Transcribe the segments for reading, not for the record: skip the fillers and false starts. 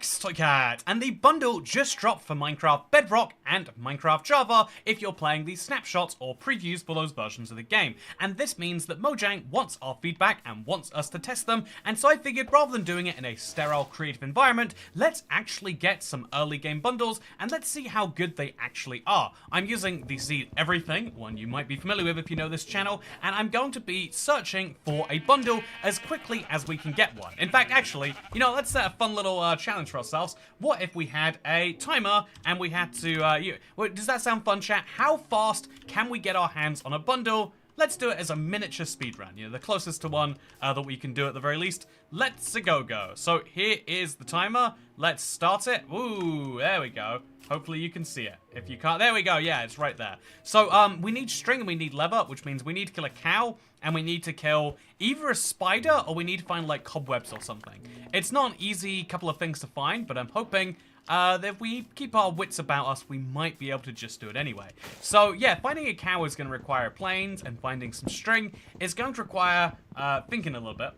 Yes, Toy Cat! And the bundle just dropped for Minecraft Bedrock and Minecraft Java if you're playing these snapshots or previews for those versions of the game. And this means that Mojang wants our feedback and wants us to test them, and so I figured rather than doing it in a sterile creative environment, let's actually get some early game bundles and let's see how good they actually are. I'm using the Seed Everything, one you might be familiar with if you know this channel, and I'm going to be searching for a bundle as quickly as we can get one. In fact, actually, you know, let's set a fun little challenge for ourselves. What if we had a timer and we had to, does that sound fun, chat? How fast can we get our hands on a bundle? Let's do it as a miniature speedrun, you know, the closest to one that we can do at the very least. Let's go. So here is the timer. Let's start it. Ooh, there we go. Hopefully you can see it. If you can't, there we go. Yeah, it's right there. So we need string and we need leather, which means we need to kill a cow and we need to kill either a spider or we need to find like cobwebs or something. It's not an easy couple of things to find, but I'm hoping that if we keep our wits about us, we might be able to just do it anyway. So yeah, finding a cow is going to require planes, and finding some string is going to require thinking a little bit.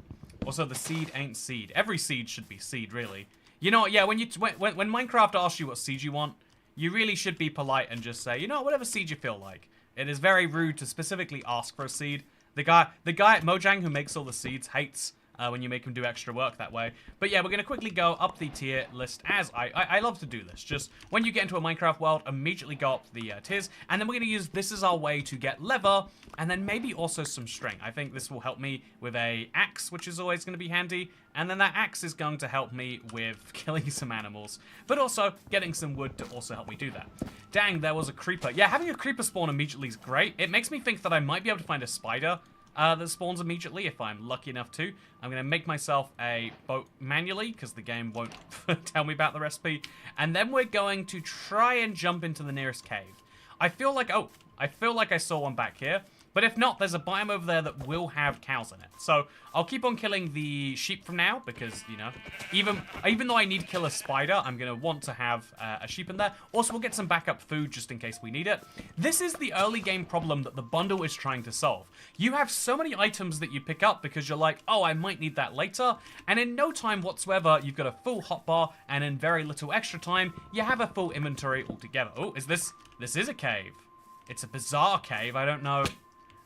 Also, the seed ain't seed. Every seed should be seed, really. You know what? Yeah, when Minecraft asks you what seed you want, you really should be polite and just say, you know, whatever seed you feel like. It is very rude to specifically ask for a seed. The guy at Mojang who makes all the seeds hates when you make him do extra work that way. But yeah, we're going to quickly go up the tier list as I love to do this. Just when you get into a Minecraft world, immediately go up the tiers. And then we're going to use this as our way to get leather and then maybe also some string. I think this will help me with a axe, which is always going to be handy. And then that axe is going to help me with killing some animals, but also getting some wood to also help me do that. Dang, there was a creeper. Yeah, having a creeper spawn immediately is great. It makes me think that I might be able to find a spider that spawns immediately if I'm lucky enough to. I'm going to make myself a boat manually because the game won't tell me about the recipe. And then we're going to try and jump into the nearest cave. I feel like I saw one back here. But if not, there's a biome over there that will have cows in it. So I'll keep on killing the sheep from now because, you know, even though I need to kill a spider, I'm going to want to have a sheep in there. Also, we'll get some backup food just in case we need it. This is the early game problem that the bundle is trying to solve. You have so many items that you pick up because you're like, oh, I might need that later. And in no time whatsoever, you've got a full hotbar, and in very little extra time, you have a full inventory altogether. Oh, this is a cave. It's a bizarre cave. I don't know.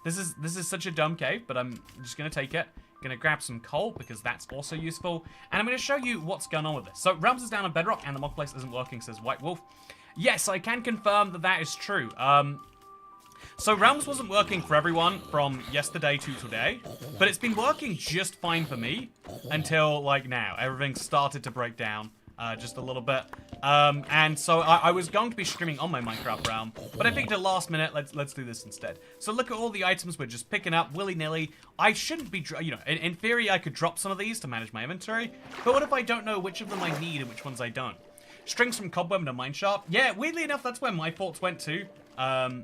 This is such a dumb cave, but I'm just going to take it. Going to grab some coal, because that's also useful. And I'm going to show you what's going on with this. So, Realms is down on Bedrock, and the mob place isn't working, says White Wolf. Yes, I can confirm that that is true. So, Realms wasn't working for everyone from yesterday to today, but it's been working just fine for me until, like, now. Everything started to break down. Just a little bit. And so I was going to be streaming on my Minecraft realm, but I figured at last minute, let's do this instead. So look at all the items we're just picking up willy-nilly. I shouldn't be, you know, in theory I could drop some of these to manage my inventory, but what if I don't know which of them I need and which ones I don't? Strings from Cobweb to Mineshaft. Yeah, weirdly enough, that's where my thoughts went to. Yeah,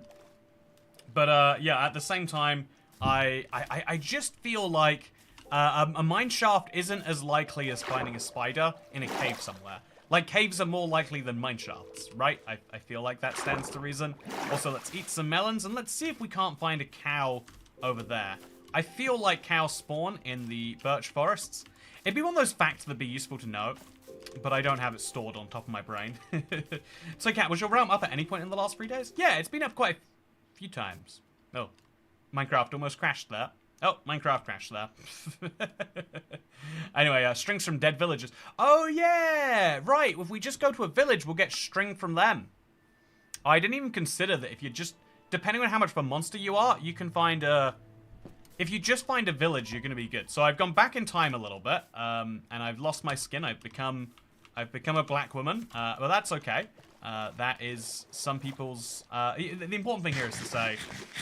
at the same time, I just feel like a mineshaft isn't as likely as finding a spider in a cave somewhere. Like, caves are more likely than mineshafts, right? I feel like that stands to reason. Also, let's eat some melons, and let's see if we can't find a cow over there. I feel like cows spawn in the birch forests. It'd be one of those facts that'd be useful to know, but I don't have it stored on top of my brain. So, Cat, was your realm up at any point in the last 3 days? Yeah, it's been up quite a few times. Oh, Minecraft almost crashed there. Oh, Minecraft crashed there. Anyway, strings from dead villagers. Oh, yeah! Right, if we just go to a village, we'll get string from them. I didn't even consider that if you just... Depending on how much of a monster you are, you can find a... If you just find a village, you're going to be good. So I've gone back in time a little bit, and I've lost my skin. I've become a black woman. But that's okay. That is some people's... the important thing here is to say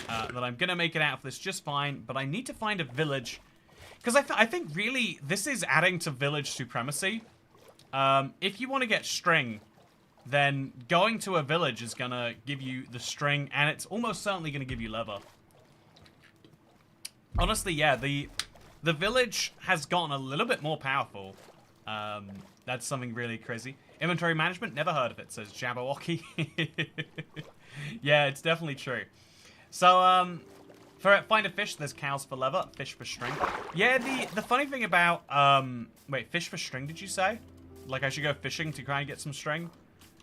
that I'm going to make it out of this just fine, but I need to find a village. Because I think really this is adding to village supremacy. If you want to get string, then going to a village is going to give you the string, and it's almost certainly going to give you leather. Honestly, yeah, the village has gotten a little bit more powerful. That's something really crazy. Inventory management, never heard of it, says Jabberwocky. Yeah, it's definitely true. So, for find a fish, there's cows for leather, fish for string. Yeah, the funny thing about, wait, fish for string, did you say? Like I should go fishing to try and get some string.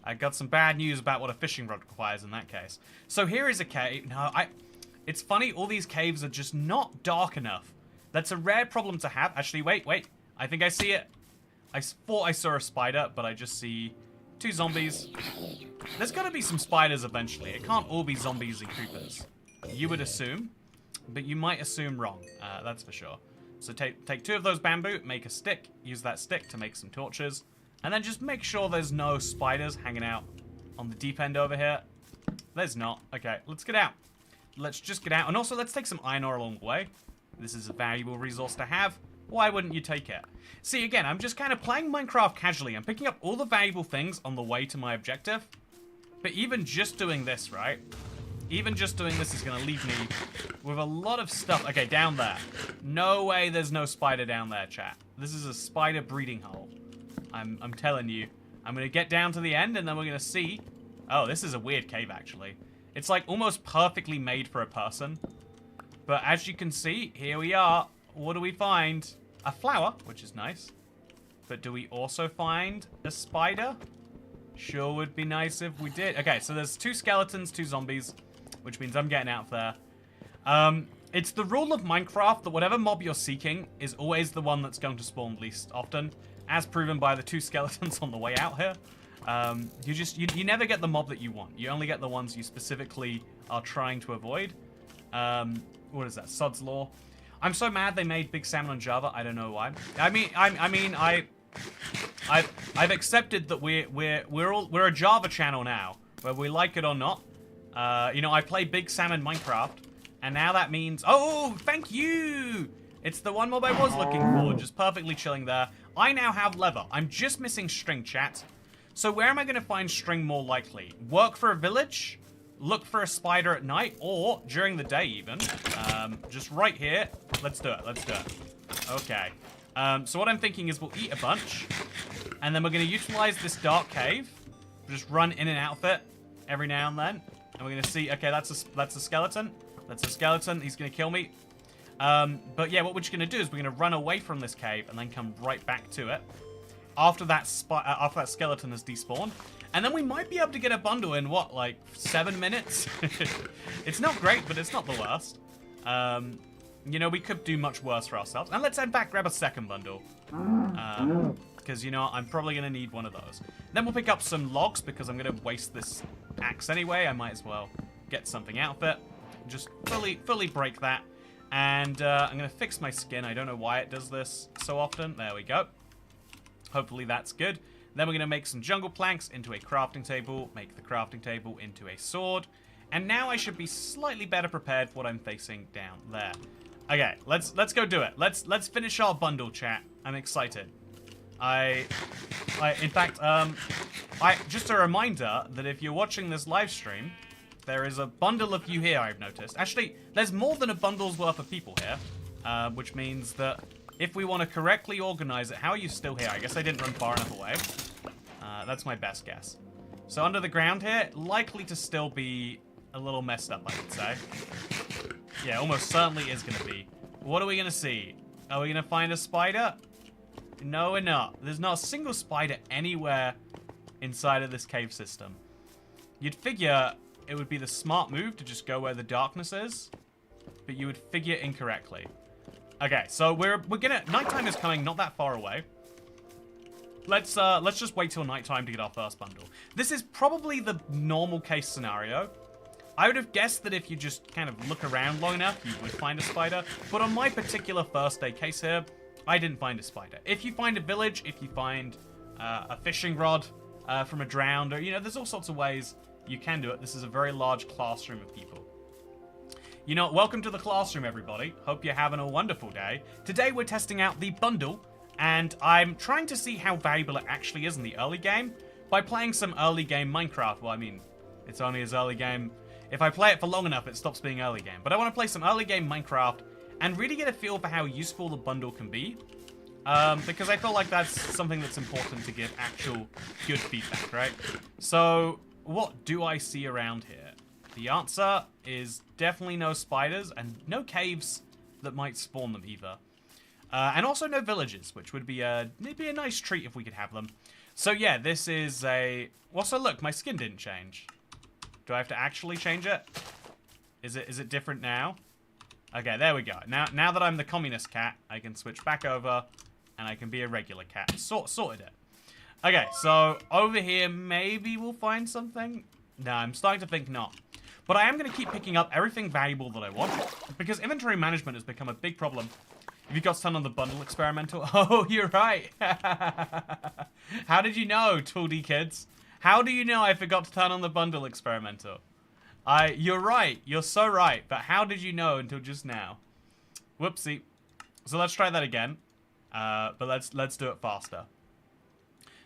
I got some bad news about what a fishing rod requires in that case. So here is a cave. No, it's funny, all these caves are just not dark enough. That's a rare problem to have. Actually, wait. I think I see it. I thought I saw a spider, but I just see 2 zombies. There's got to be some spiders eventually. It can't all be zombies and creepers. You would assume, but you might assume wrong. That's for sure. So take 2 of those bamboo, make a stick, use that stick to make some torches, and then just make sure there's no spiders hanging out on the deep end over here. There's not. Okay, let's get out. Let's just get out. And also, let's take some iron ore along the way. This is a valuable resource to have. Why wouldn't you take it? See, again, I'm just kind of playing Minecraft casually. I'm picking up all the valuable things on the way to my objective. But even just doing this, right? Even just doing this is going to leave me with a lot of stuff. Okay, down there. No way there's no spider down there, chat. This is a spider breeding hole. I'm telling you. I'm going to get down to the end, and then we're going to see... Oh, this is a weird cave, actually. It's, like, almost perfectly made for a person. But as you can see, here we are. What do we find? A flower, which is nice. But do we also find a spider? Sure would be nice if we did. Okay, so there's 2 skeletons, 2 zombies, which means I'm getting out of there. It's the rule of Minecraft that whatever mob you're seeking is always the one that's going to spawn least often, as proven by the 2 skeletons on the way out here. You never get the mob that you want. You only get the ones you specifically are trying to avoid. What is that? Sod's Law. I'm so mad they made Big Salmon on Java. I don't know why. I've accepted that we're a Java channel now, whether we like it or not. You know, I play Big Salmon Minecraft, and now that means... Oh, thank you! It's the one mob I was looking for, just perfectly chilling there. I now have leather. I'm just missing string, chat. So where am I going to find string more likely? Work for a village? Look for a spider at night? Or during the day, even? Just right here. Let's do it. Let's do it. Okay. So what I'm thinking is we'll eat a bunch, and then we're going to utilize this dark cave. Just run in and out of it every now and then. And we're going to see... Okay, that's a skeleton. That's a skeleton. He's going to kill me. But yeah, what we're just going to do is we're going to run away from this cave and then come right back to it. After that skeleton has despawned. And then we might be able to get a bundle in, what, like 7 minutes? It's not great, but it's not the worst. You know, we could do much worse for ourselves. And let's head back, grab a second bundle. Because, you know, I'm probably going to need one of those. Then we'll pick up some logs, because I'm going to waste this axe anyway. I might as well get something out of it. Just fully break that. And I'm going to fix my skin. I don't know why it does this so often. There we go. Hopefully that's good. Then we're going to make some jungle planks into a crafting table. Make the crafting table into a sword. And now I should be slightly better prepared for what I'm facing down there. Okay, let's go do it. Let's finish our bundle, chat. I'm excited. In fact, just a reminder that if you're watching this live stream, there is a bundle of you here, I've noticed. Actually, there's more than a bundle's worth of people here, which means that if we want to correctly organize it... How are you still here? I guess I didn't run far enough away. That's my best guess. So under the ground here, likely to still be a little messed up, I would say. Yeah, almost certainly is going to be. What are we going to see? Are we going to find a spider? No, we're not. There's not a single spider anywhere inside of this cave system. You'd figure it would be the smart move to just go where the darkness is, but you would figure incorrectly. Okay, so we're gonna... Nighttime is coming not that far away. Let's just wait till nighttime to get our first bundle. This is probably the normal case scenario. I would have guessed that if you just kind of look around long enough, you would find a spider. But on my particular first day case here, I didn't find a spider. If you find a village, if you find a fishing rod from a drowned, or, you know, there's all sorts of ways you can do it. This is a very large classroom of people. You know, welcome to the classroom, everybody. Hope you're having a wonderful day. Today we're testing out the bundle, and I'm trying to see how valuable it actually is in the early game by playing some early game Minecraft. Well, I mean, it's only as early game. If I play it for long enough, it stops being early game. But I want to play some early game Minecraft and really get a feel for how useful the bundle can be. Because I feel like that's something that's important to give actual good feedback, right? So, what do I see around here? The answer is definitely no spiders and no caves that might spawn them either. And also no villages, which would be a nice treat if we could have them. So yeah, this is a... Also, look, my skin didn't change. Do I have to actually change it? Is it different now? Okay, there we go. Now that I'm the communist cat, I can switch back over, and I can be a regular cat. Sorted it. Okay, so over here, maybe we'll find something. No, I'm starting to think not. But I am going to keep picking up everything valuable that I want, because inventory management has become a big problem. If you got to turn on the bundle experimental... Oh, you're right. How did you know, 2D kids? How do you know I forgot to turn on the bundle experimental? You're right. You're so right. But how did you know until just now? Whoopsie. So let's try that again. But let's do it faster.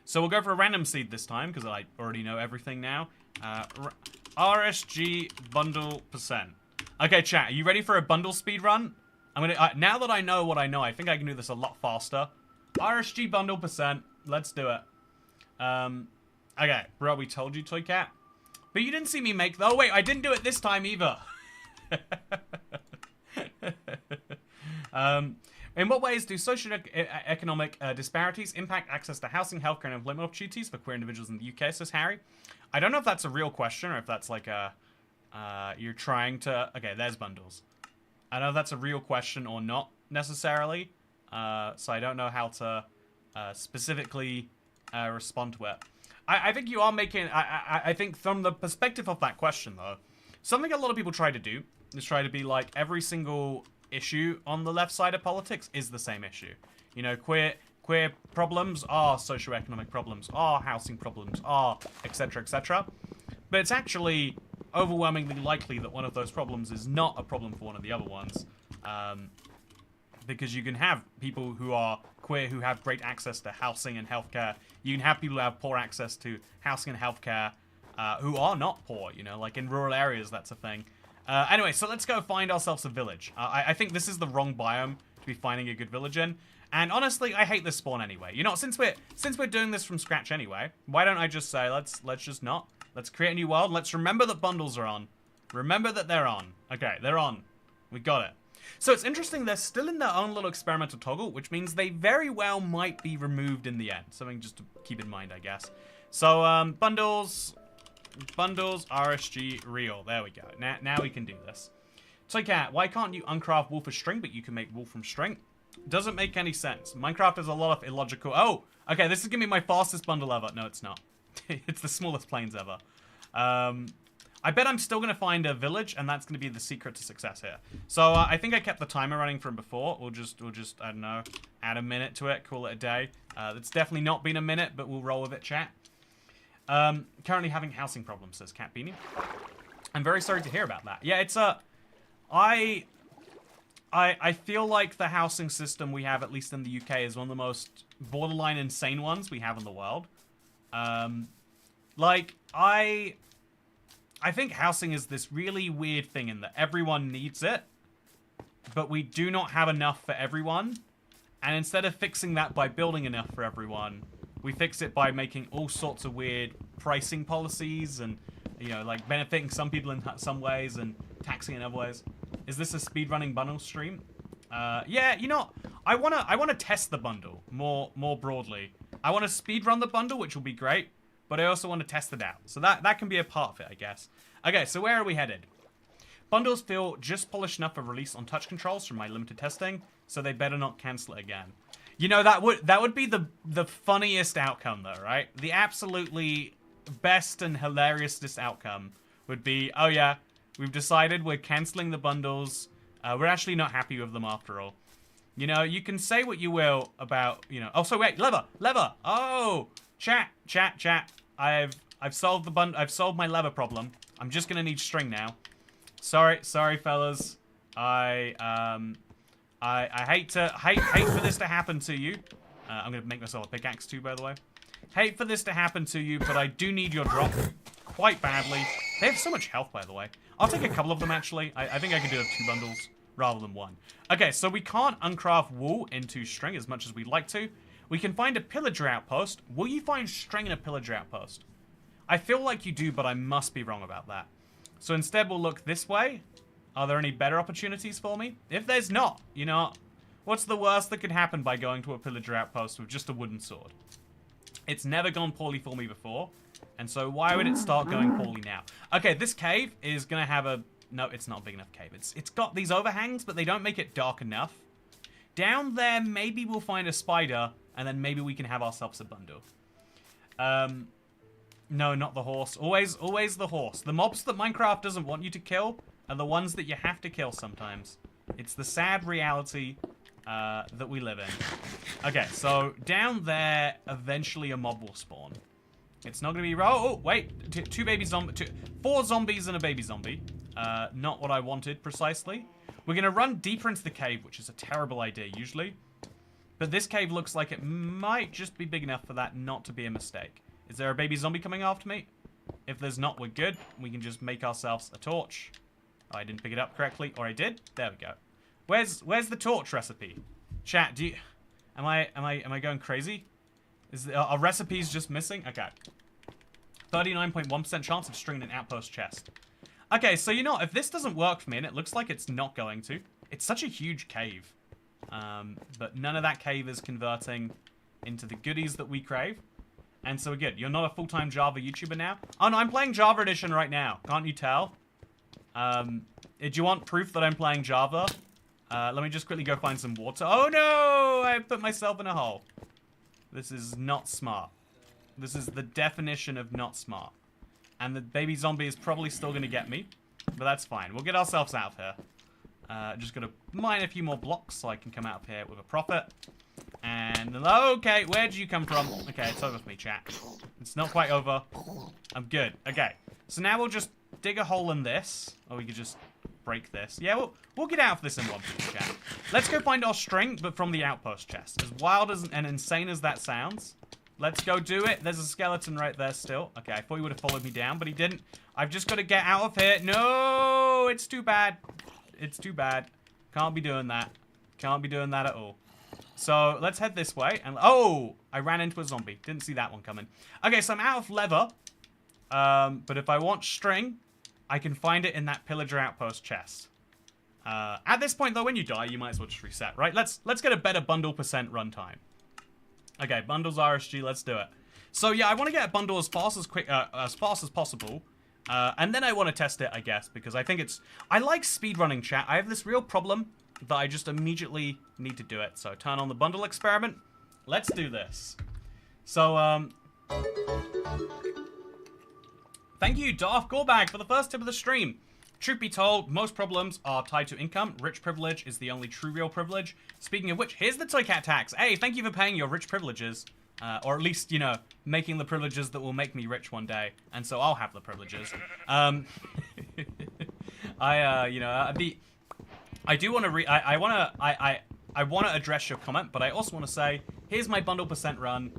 So we'll go for a random seed this time, because I already know everything now. RSG bundle %. Okay, chat, are you ready for a bundle speed run? I'm gonna now that I know what I know, I think I can do this a lot faster. RSG bundle %. Let's do it. Okay, bro, we told you, Toy Cat. But you didn't see me make... Oh, wait, I didn't do it this time either. In what ways do socio-economic disparities impact access to housing, healthcare, and employment opportunities for queer individuals in the UK, says Harry? I don't know if that's a real question or if that's like a... you're trying to... Okay, there's bundles. I don't know if that's a real question or not, necessarily. So I don't know how to specifically respond to it. I think you are making... I think from the perspective of that question, though, something a lot of people try to do is try to be like every single issue on the left side of politics is the same issue. You know, queer problems are socioeconomic problems, are housing problems, are etc, etc. But it's actually overwhelmingly likely that one of those problems is not a problem for one of the other ones. Because you can have people who are queer who have great access to housing and healthcare. You can have people who have poor access to housing and healthcare who are not poor, you know, like in rural areas, that's a thing. Anyway, so let's go find ourselves a village. I think this is the wrong biome to be finding a good village in. And honestly, I hate this spawn anyway. You know, since we're doing this from scratch anyway, why don't I just say, let's just not. Let's create a new world. Let's remember that bundles are on. Remember that they're on. Okay, they're on. We got it. So it's interesting, they're still in their own little experimental toggle, which means they very well might be removed in the end. Something just to keep in mind, I guess. So, bundles, RSG, real. There we go. Now we can do this. So, Cat, why can't you uncraft wool for string, but you can make wool from string? Doesn't make any sense. Minecraft has a lot of illogical... Oh, okay, this is going to be my fastest bundle ever. No, it's not. It's the smallest plains ever. I bet I'm still going to find a village, and that's going to be the secret to success here. So, I think I kept the timer running from before. We'll just, I don't know, add a minute to it, call it a day. It's definitely not been a minute, but we'll roll with it, chat. Currently having housing problems, says Cat Beanie. I'm very sorry to hear about that. Yeah, it's I feel like the housing system we have, at least in the UK, is one of the most borderline insane ones we have in the world. Like, I think housing is this really weird thing in that everyone needs it, but we do not have enough for everyone. And instead of fixing that by building enough for everyone, we fix it by making all sorts of weird pricing policies and, you know, like benefiting some people in some ways and taxing in other ways. Is this a speedrunning bundle stream? Yeah, you know, I wanna test the bundle more broadly. I want to speedrun the bundle, which will be great, but I also want to test it out. So that can be a part of it, I guess. Okay, so where are we headed? Bundles feel just polished enough for release on touch controls from my limited testing, so they better not cancel it again. You know, that would be the funniest outcome, though, right? The absolutely best and hilariousest outcome would be, oh yeah, we've decided we're canceling the bundles. We're actually not happy with them after all. You know, you can say what you will about, you know... Oh, so wait, lever! Oh! Chat. I've solved my lever problem. I'm just gonna need string now. Sorry, fellas. I hate for this to happen to you. I'm gonna make myself a pickaxe too, by the way. Hate for this to happen to you, but I do need your drop quite badly. They have so much health, by the way. I'll take a couple of them, actually. I think I can do 2 bundles rather than 1. Okay, so we can't uncraft wool into string as much as we'd like to. We can find a pillager outpost. Will you find string in a pillager outpost? I feel like you do, but I must be wrong about that. So instead, we'll look this way. Are there any better opportunities for me? If there's not, you know, what's the worst that could happen by going to a pillager outpost with just a wooden sword? It's never gone poorly for me before. And so why would it start going poorly now? Okay, this cave is going to have a... No, it's not a big enough cave. It's got these overhangs, but they don't make it dark enough. Down there, maybe we'll find a spider, and then maybe we can have ourselves a bundle. No, not the horse. Always the horse. The mobs that Minecraft doesn't want you to kill are the ones that you have to kill sometimes. It's the sad reality that we live in. Okay, so down there, eventually a mob will spawn. It's not going to be... Oh, wait. Four zombies and a baby zombie. Not what I wanted, precisely. We're going to run deeper into the cave, which is a terrible idea, usually. But this cave looks like it might just be big enough for that not to be a mistake. Is there a baby zombie coming after me? If there's not, we're good. We can just make ourselves a torch. Oh, I didn't pick it up correctly. Or I did. There we go. Where's the torch recipe? Chat, do you... Am I going crazy? Are recipes just missing? Okay. 39.1% chance of stringing an outpost chest. Okay, so you know, if this doesn't work for me, and it looks like it's not going to, it's such a huge cave. But none of that cave is converting into the goodies that we crave. And so we're good. You're not a full-time Java YouTuber now? Oh no, I'm playing Java Edition right now. Can't you tell? Do you want proof that I'm playing Java? Let me just quickly go find some water. Oh no! I put myself in a hole. This is not smart. This is the definition of not smart. And the baby zombie is probably still going to get me. But that's fine. We'll get ourselves out of here. Just going to mine a few more blocks so I can come out of here with a profit. And, okay, where did you come from? Okay, it's over for me, chat. It's not quite over. I'm good. Okay, so now we'll just dig a hole in this. Or we could just break this. Yeah, we'll get out of this in one piece, chat. Let's go find our string, but from the outpost chest. As wild as and insane as that sounds, let's go do it. There's a skeleton right there still. Okay, I thought he would have followed me down, but he didn't. I've just got to get out of here. No, it's too bad. It's too bad. Can't be doing that. Can't be doing that at all. So let's head this way. And oh, I ran into a zombie. Didn't see that one coming. Okay, so I'm out of leather. But if I want string, I can find it in that pillager outpost chest. At this point, though, when you die, you might as well just reset, right? Let's get a better bundle percent runtime. Okay, bundles RSG. Let's do it. So yeah, I want to get a bundle as fast as possible. And then I want to test it, I guess, because I think it's... I like speedrunning, chat. I have this real problem that I just immediately need to do it. So turn on the bundle experiment. Let's do this. So, thank you, Darth Gorbag, for the first tip of the stream. Truth be told, most problems are tied to income. Rich privilege is the only true real privilege. Speaking of which, here's the Toy Cat tax. Hey, thank you for paying your rich privileges. Or at least, you know, making the privileges that will make me rich one day. And so I'll have the privileges. I do want to I want to address your comment, but I also want to say, here's my bundle percent run.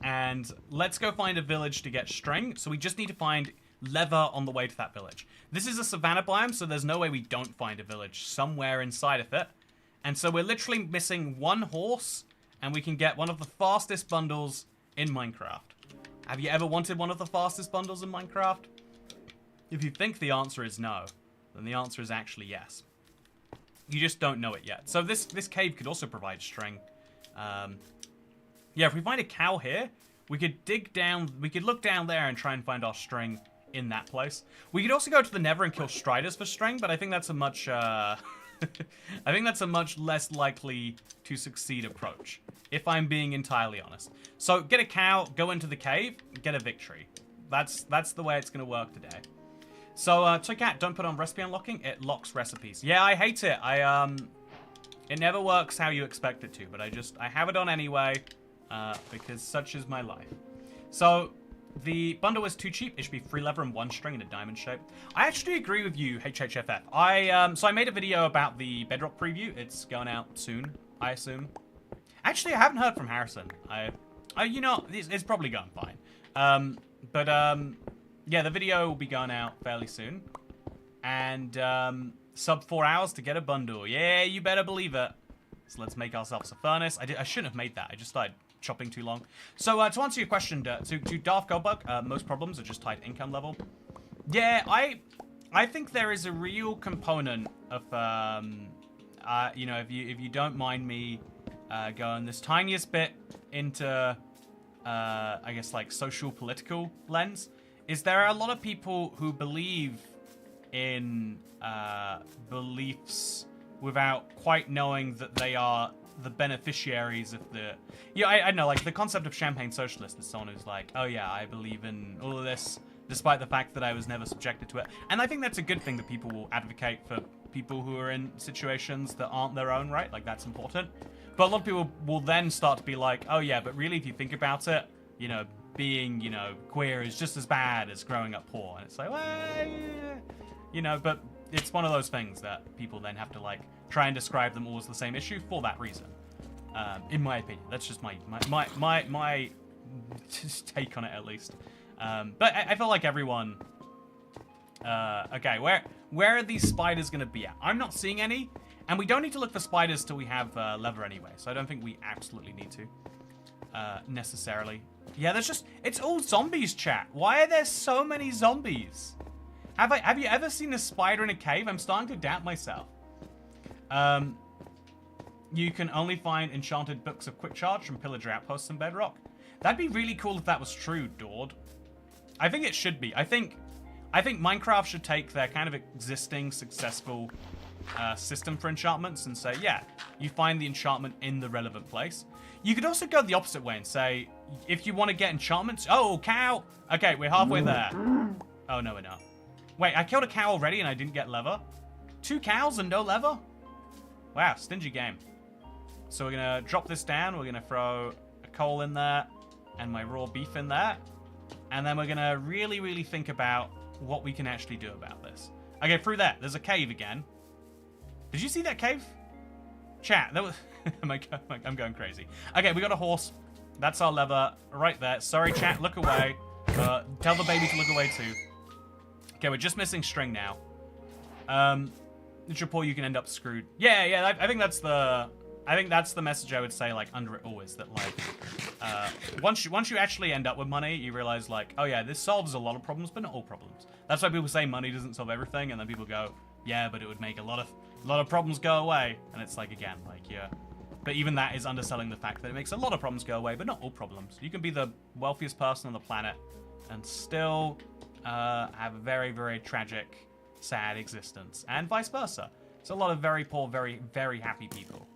And let's go find a village to get string. So we just need to find leather on the way to that village. This is a savanna biome, so there's no way we don't find a village somewhere inside of it. And so we're literally missing one horse, and we can get one of the fastest bundles in Minecraft. Have you ever wanted one of the fastest bundles in Minecraft? If you think the answer is no, then the answer is actually yes. You just don't know it yet. So this cave could also provide string. Yeah, if we find a cow here, we could dig down, we could look down there and try and find our string in that place. We could also go to the Nether and kill striders for string, but I think that's a much, I think that's a much less likely to succeed approach, if I'm being entirely honest. So get a cow, go into the cave, get a victory. That's the way it's gonna work today. So, Toy Cat, don't put on recipe unlocking, it locks recipes. Yeah, I hate it. It never works how you expect it to, but I have it on anyway, because such is my life. So, the bundle is too cheap. It should be 3 leather and 1 string in a diamond shape. I actually agree with you, HHFF. So I made a video about the Bedrock preview. It's going out soon, I assume. Actually, I haven't heard from Harrison. You know, it's probably going fine. Yeah, the video will be going out fairly soon. And, sub 4 hours to get a bundle. Yeah, you better believe it. So let's make ourselves a furnace. I shouldn't have made that. I just started chopping too long. So, to answer your question, to Darth Goldbug, most problems are just tied to income level. Yeah, I think there is a real component of, you know, if you don't mind me going this tiniest bit into I guess, like, social political lens, is there are a lot of people who believe in beliefs without quite knowing that they are the beneficiaries of the... Yeah, I know, like, the concept of champagne socialist is someone who's like, oh yeah, I believe in all of this, despite the fact that I was never subjected to it. And I think that's a good thing that people will advocate for people who are in situations that aren't their own, right? Like, that's important. But a lot of people will then start to be like, oh yeah, but really, if you think about it, you know, being, you know, queer is just as bad as growing up poor. And it's like, well, yeah. You know, but it's one of those things that people then have to, like, try and describe them all as the same issue for that reason. In my opinion. That's just my take on it, at least. But I feel like everyone... okay, where are these spiders going to be at? I'm not seeing any, and we don't need to look for spiders till we have leather anyway, so I don't think we absolutely need to, necessarily. Yeah, there's just... It's all zombies, chat. Why are there so many zombies? Have you ever seen a spider in a cave? I'm starting to doubt myself. You can only find enchanted books of quick charge from pillager outposts in Bedrock. That'd be really cool if that was true, Dord. I think it should be. I think Minecraft should take their kind of existing successful system for enchantments and say, yeah, you find the enchantment in the relevant place. You could also go the opposite way and say, if you want to get enchantments... Oh, cow! Okay, we're halfway there. Oh, no, we're not. Wait, I killed a cow already and I didn't get leather? 2 cows and no leather? Wow, stingy game. So we're going to drop this down. We're going to throw a coal in there and my raw beef in there. And then we're going to really, really think about what we can actually do about this. Okay, through there. There's a cave again. Did you see that cave? Chat, that was... I'm going crazy. Okay, we got a horse. That's our leather right there. Sorry, chat, look away. Tell the baby to look away too. Okay, we're just missing string now. Japor, you can end up screwed. Yeah, I think that's the message I would say, like, under it all, is that, like, once you actually end up with money, you realize, like, oh yeah, this solves a lot of problems, but not all problems. That's why people say money doesn't solve everything, and then people go, yeah, but it would make a lot of problems go away. And it's like, again, like, yeah. But even that is underselling the fact that it makes a lot of problems go away, but not all problems. You can be the wealthiest person on the planet and still have a very, very tragic, sad existence, and vice versa. It's a lot of very poor, very, very happy people.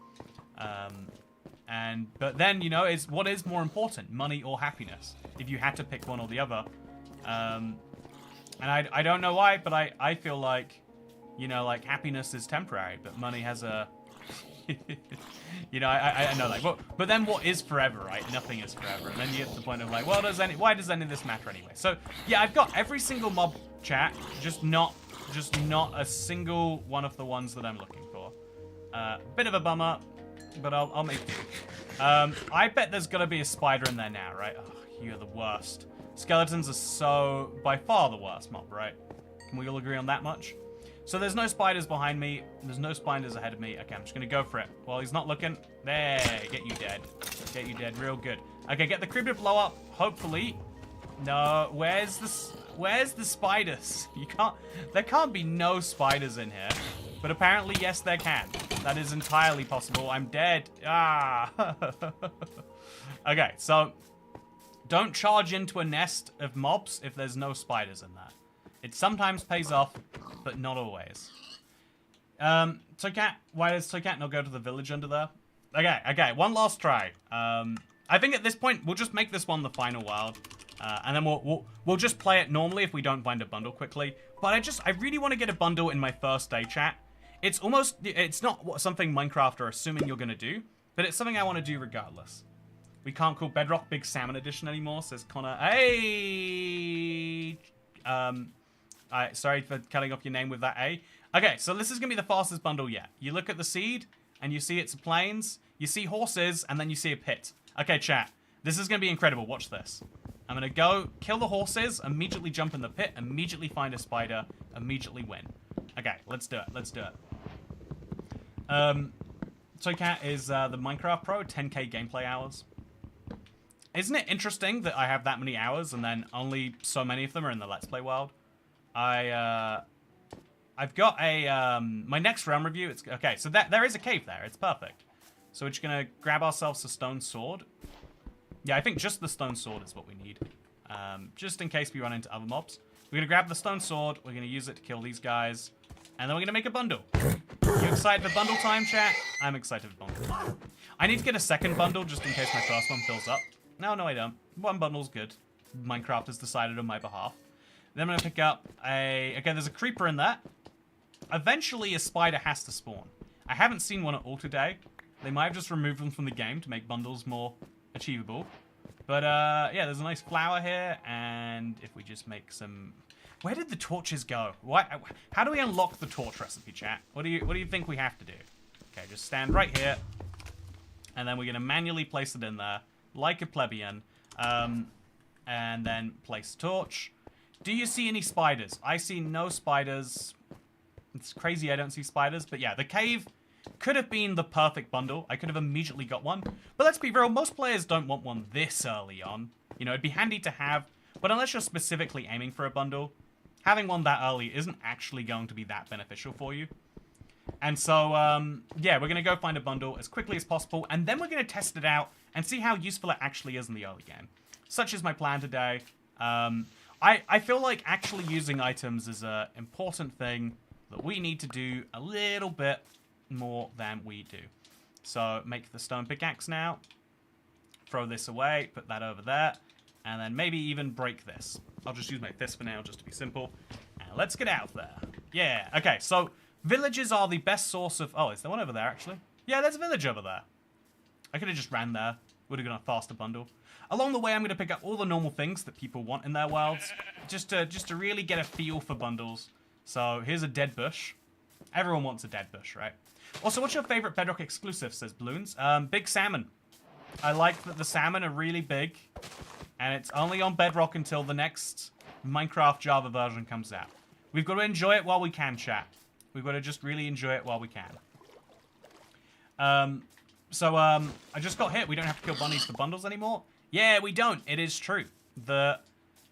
But then, you know, what is more important, money or happiness? If you had to pick one or the other. And I don't know why, but I feel like, you know, like, happiness is temporary, but money has a... you know, I know, like, but then what is forever, right? Nothing is forever. And then you get to the point of, like, well, why does any of this matter anyway? So, yeah, I've got every single mob chat, just not a single one of the ones that I'm looking for. Bit of a bummer, but I'll make do. I bet there's gonna be a spider in there now, right? Oh, you're the worst. Skeletons are so, by far the worst mob, right? Can we all agree on that much? So there's no spiders behind me. There's no spiders ahead of me. Okay, I'm just going to go for it. While he's not looking. There, get you dead. Get you dead real good. Okay, get the crib to blow up, hopefully. No, where's the spiders? There can't be no spiders in here. But apparently, yes, there can. That is entirely possible. I'm dead. Ah. Okay, so don't charge into a nest of mobs if there's no spiders in there. It sometimes pays off, but not always. Toycat, why does Toycat not go to the village under there? Okay, one last try. I think at this point, we'll just make this one the final world. And then we'll just play it normally if we don't find a bundle quickly. But I really want to get a bundle in my first day, chat. It's not something Minecraft are assuming you're going to do, but it's something I want to do regardless. We can't call Bedrock Big Salmon Edition anymore, says Connor. Hey! Sorry for cutting off your name with that A. Okay, so this is going to be the fastest bundle yet. You look at the seed, and you see it's plains. You see horses, and then you see a pit. Okay, chat. This is going to be incredible. Watch this. I'm going to go kill the horses, immediately jump in the pit, immediately find a spider, immediately win. Okay, let's do it. Let's do it. Toycat is the Minecraft Pro, 10k gameplay hours. Isn't it interesting that I have that many hours, and then only so many of them are in the Let's Play world? I've got a, my next realm review, okay, so there is a cave there, it's perfect. So we're just gonna grab ourselves a stone sword. Yeah, I think just the stone sword is what we need. Just in case we run into other mobs. We're going to grab the stone sword. We're going to use it to kill these guys. And then we're going to make a bundle. You excited for bundle time, chat? I'm excited for bundle time. I need to get a second bundle just in case my first one fills up. No, I don't. One bundle's good. Minecraft has decided on my behalf. Then I'm going to pick up a... Okay, there's a creeper in there. Eventually, a spider has to spawn. I haven't seen one at all today. They might have just removed them from the game to make bundles more achievable. But, yeah, there's a nice flower here. And if we just make some... Where did the torches go? How do we unlock the torch recipe, chat? What do you think we have to do? Okay, just stand right here. And then we're going to manually place it in there, like a plebeian. And then place torch. Do you see any spiders? I see no spiders. It's crazy I don't see spiders. But yeah, the cave could have been the perfect bundle. I could have immediately got one. But let's be real, most players don't want one this early on. You know, it'd be handy to have. But unless you're specifically aiming for a bundle, having one that early isn't actually going to be that beneficial for you. And so, yeah, we're going to go find a bundle as quickly as possible. And then we're going to test it out and see how useful it actually is in the early game. Such is my plan today. I feel like actually using items is an important thing that we need to do a little bit more than we do. So make the stone pickaxe now. Throw this away. Put that over there. And then maybe even break this. I'll just use my fist for now just to be simple. And let's get out there. Yeah. Okay, so villages are the best source of... Oh, is there one over there actually? Yeah, there's a village over there. I could have just ran there. Would have gone a faster bundle. Along the way, I'm going to pick up all the normal things that people want in their worlds. Just to really get a feel for bundles. So here's a dead bush. Everyone wants a dead bush, right? Also, what's your favorite Bedrock exclusive, says Bloons? Big salmon. I like that the salmon are really big. And it's only on Bedrock until the next Minecraft Java version comes out. We've got to enjoy it while we can, chat. We've got to just really enjoy it while we can. I just got hit. We don't have to kill bunnies for bundles anymore. Yeah, we don't. It is true. The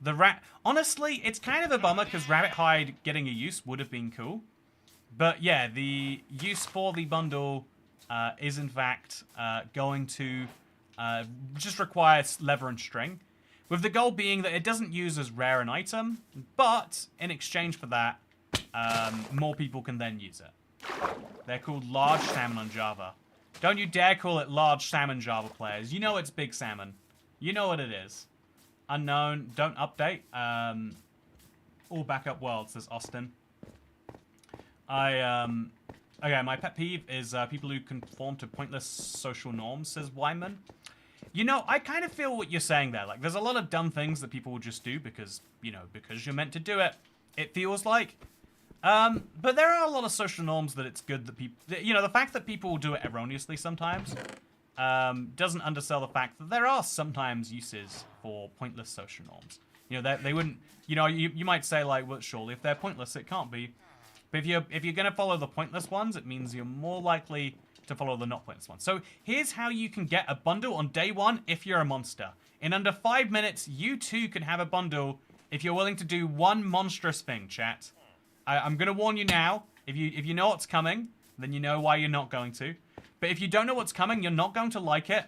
rat... Honestly, it's kind of a bummer because rabbit hide getting a use would have been cool. But yeah, the use for the bundle is in fact going to just require leather and string. With the goal being that it doesn't use as rare an item, but in exchange for that, more people can then use it. They're called large salmon on Java. Don't you dare call it large salmon, Java players. You know it's big salmon. You know what it is. Unknown, don't update. All backup world, says Austin. Okay, my pet peeve is people who conform to pointless social norms, says Wyman. You know, I kind of feel what you're saying there. Like, there's a lot of dumb things that people will just do because, you know, because you're meant to do it. It feels like. But there are a lot of social norms that it's good that people... You know, the fact that people will do it erroneously sometimes doesn't undersell the fact that there are sometimes uses for pointless social norms. You know, they wouldn't... You know, you might say, like, well, surely if they're pointless, it can't be. But if you're going to follow the pointless ones, it means you're more likely to follow the not pointless ones. So here's how you can get a bundle on day one if you're a monster. In under 5 minutes, you too can have a bundle if you're willing to do one monstrous thing, chat. I'm going to warn you now. If you know what's coming, then you know why you're not going to. But if you don't know what's coming, you're not going to like it.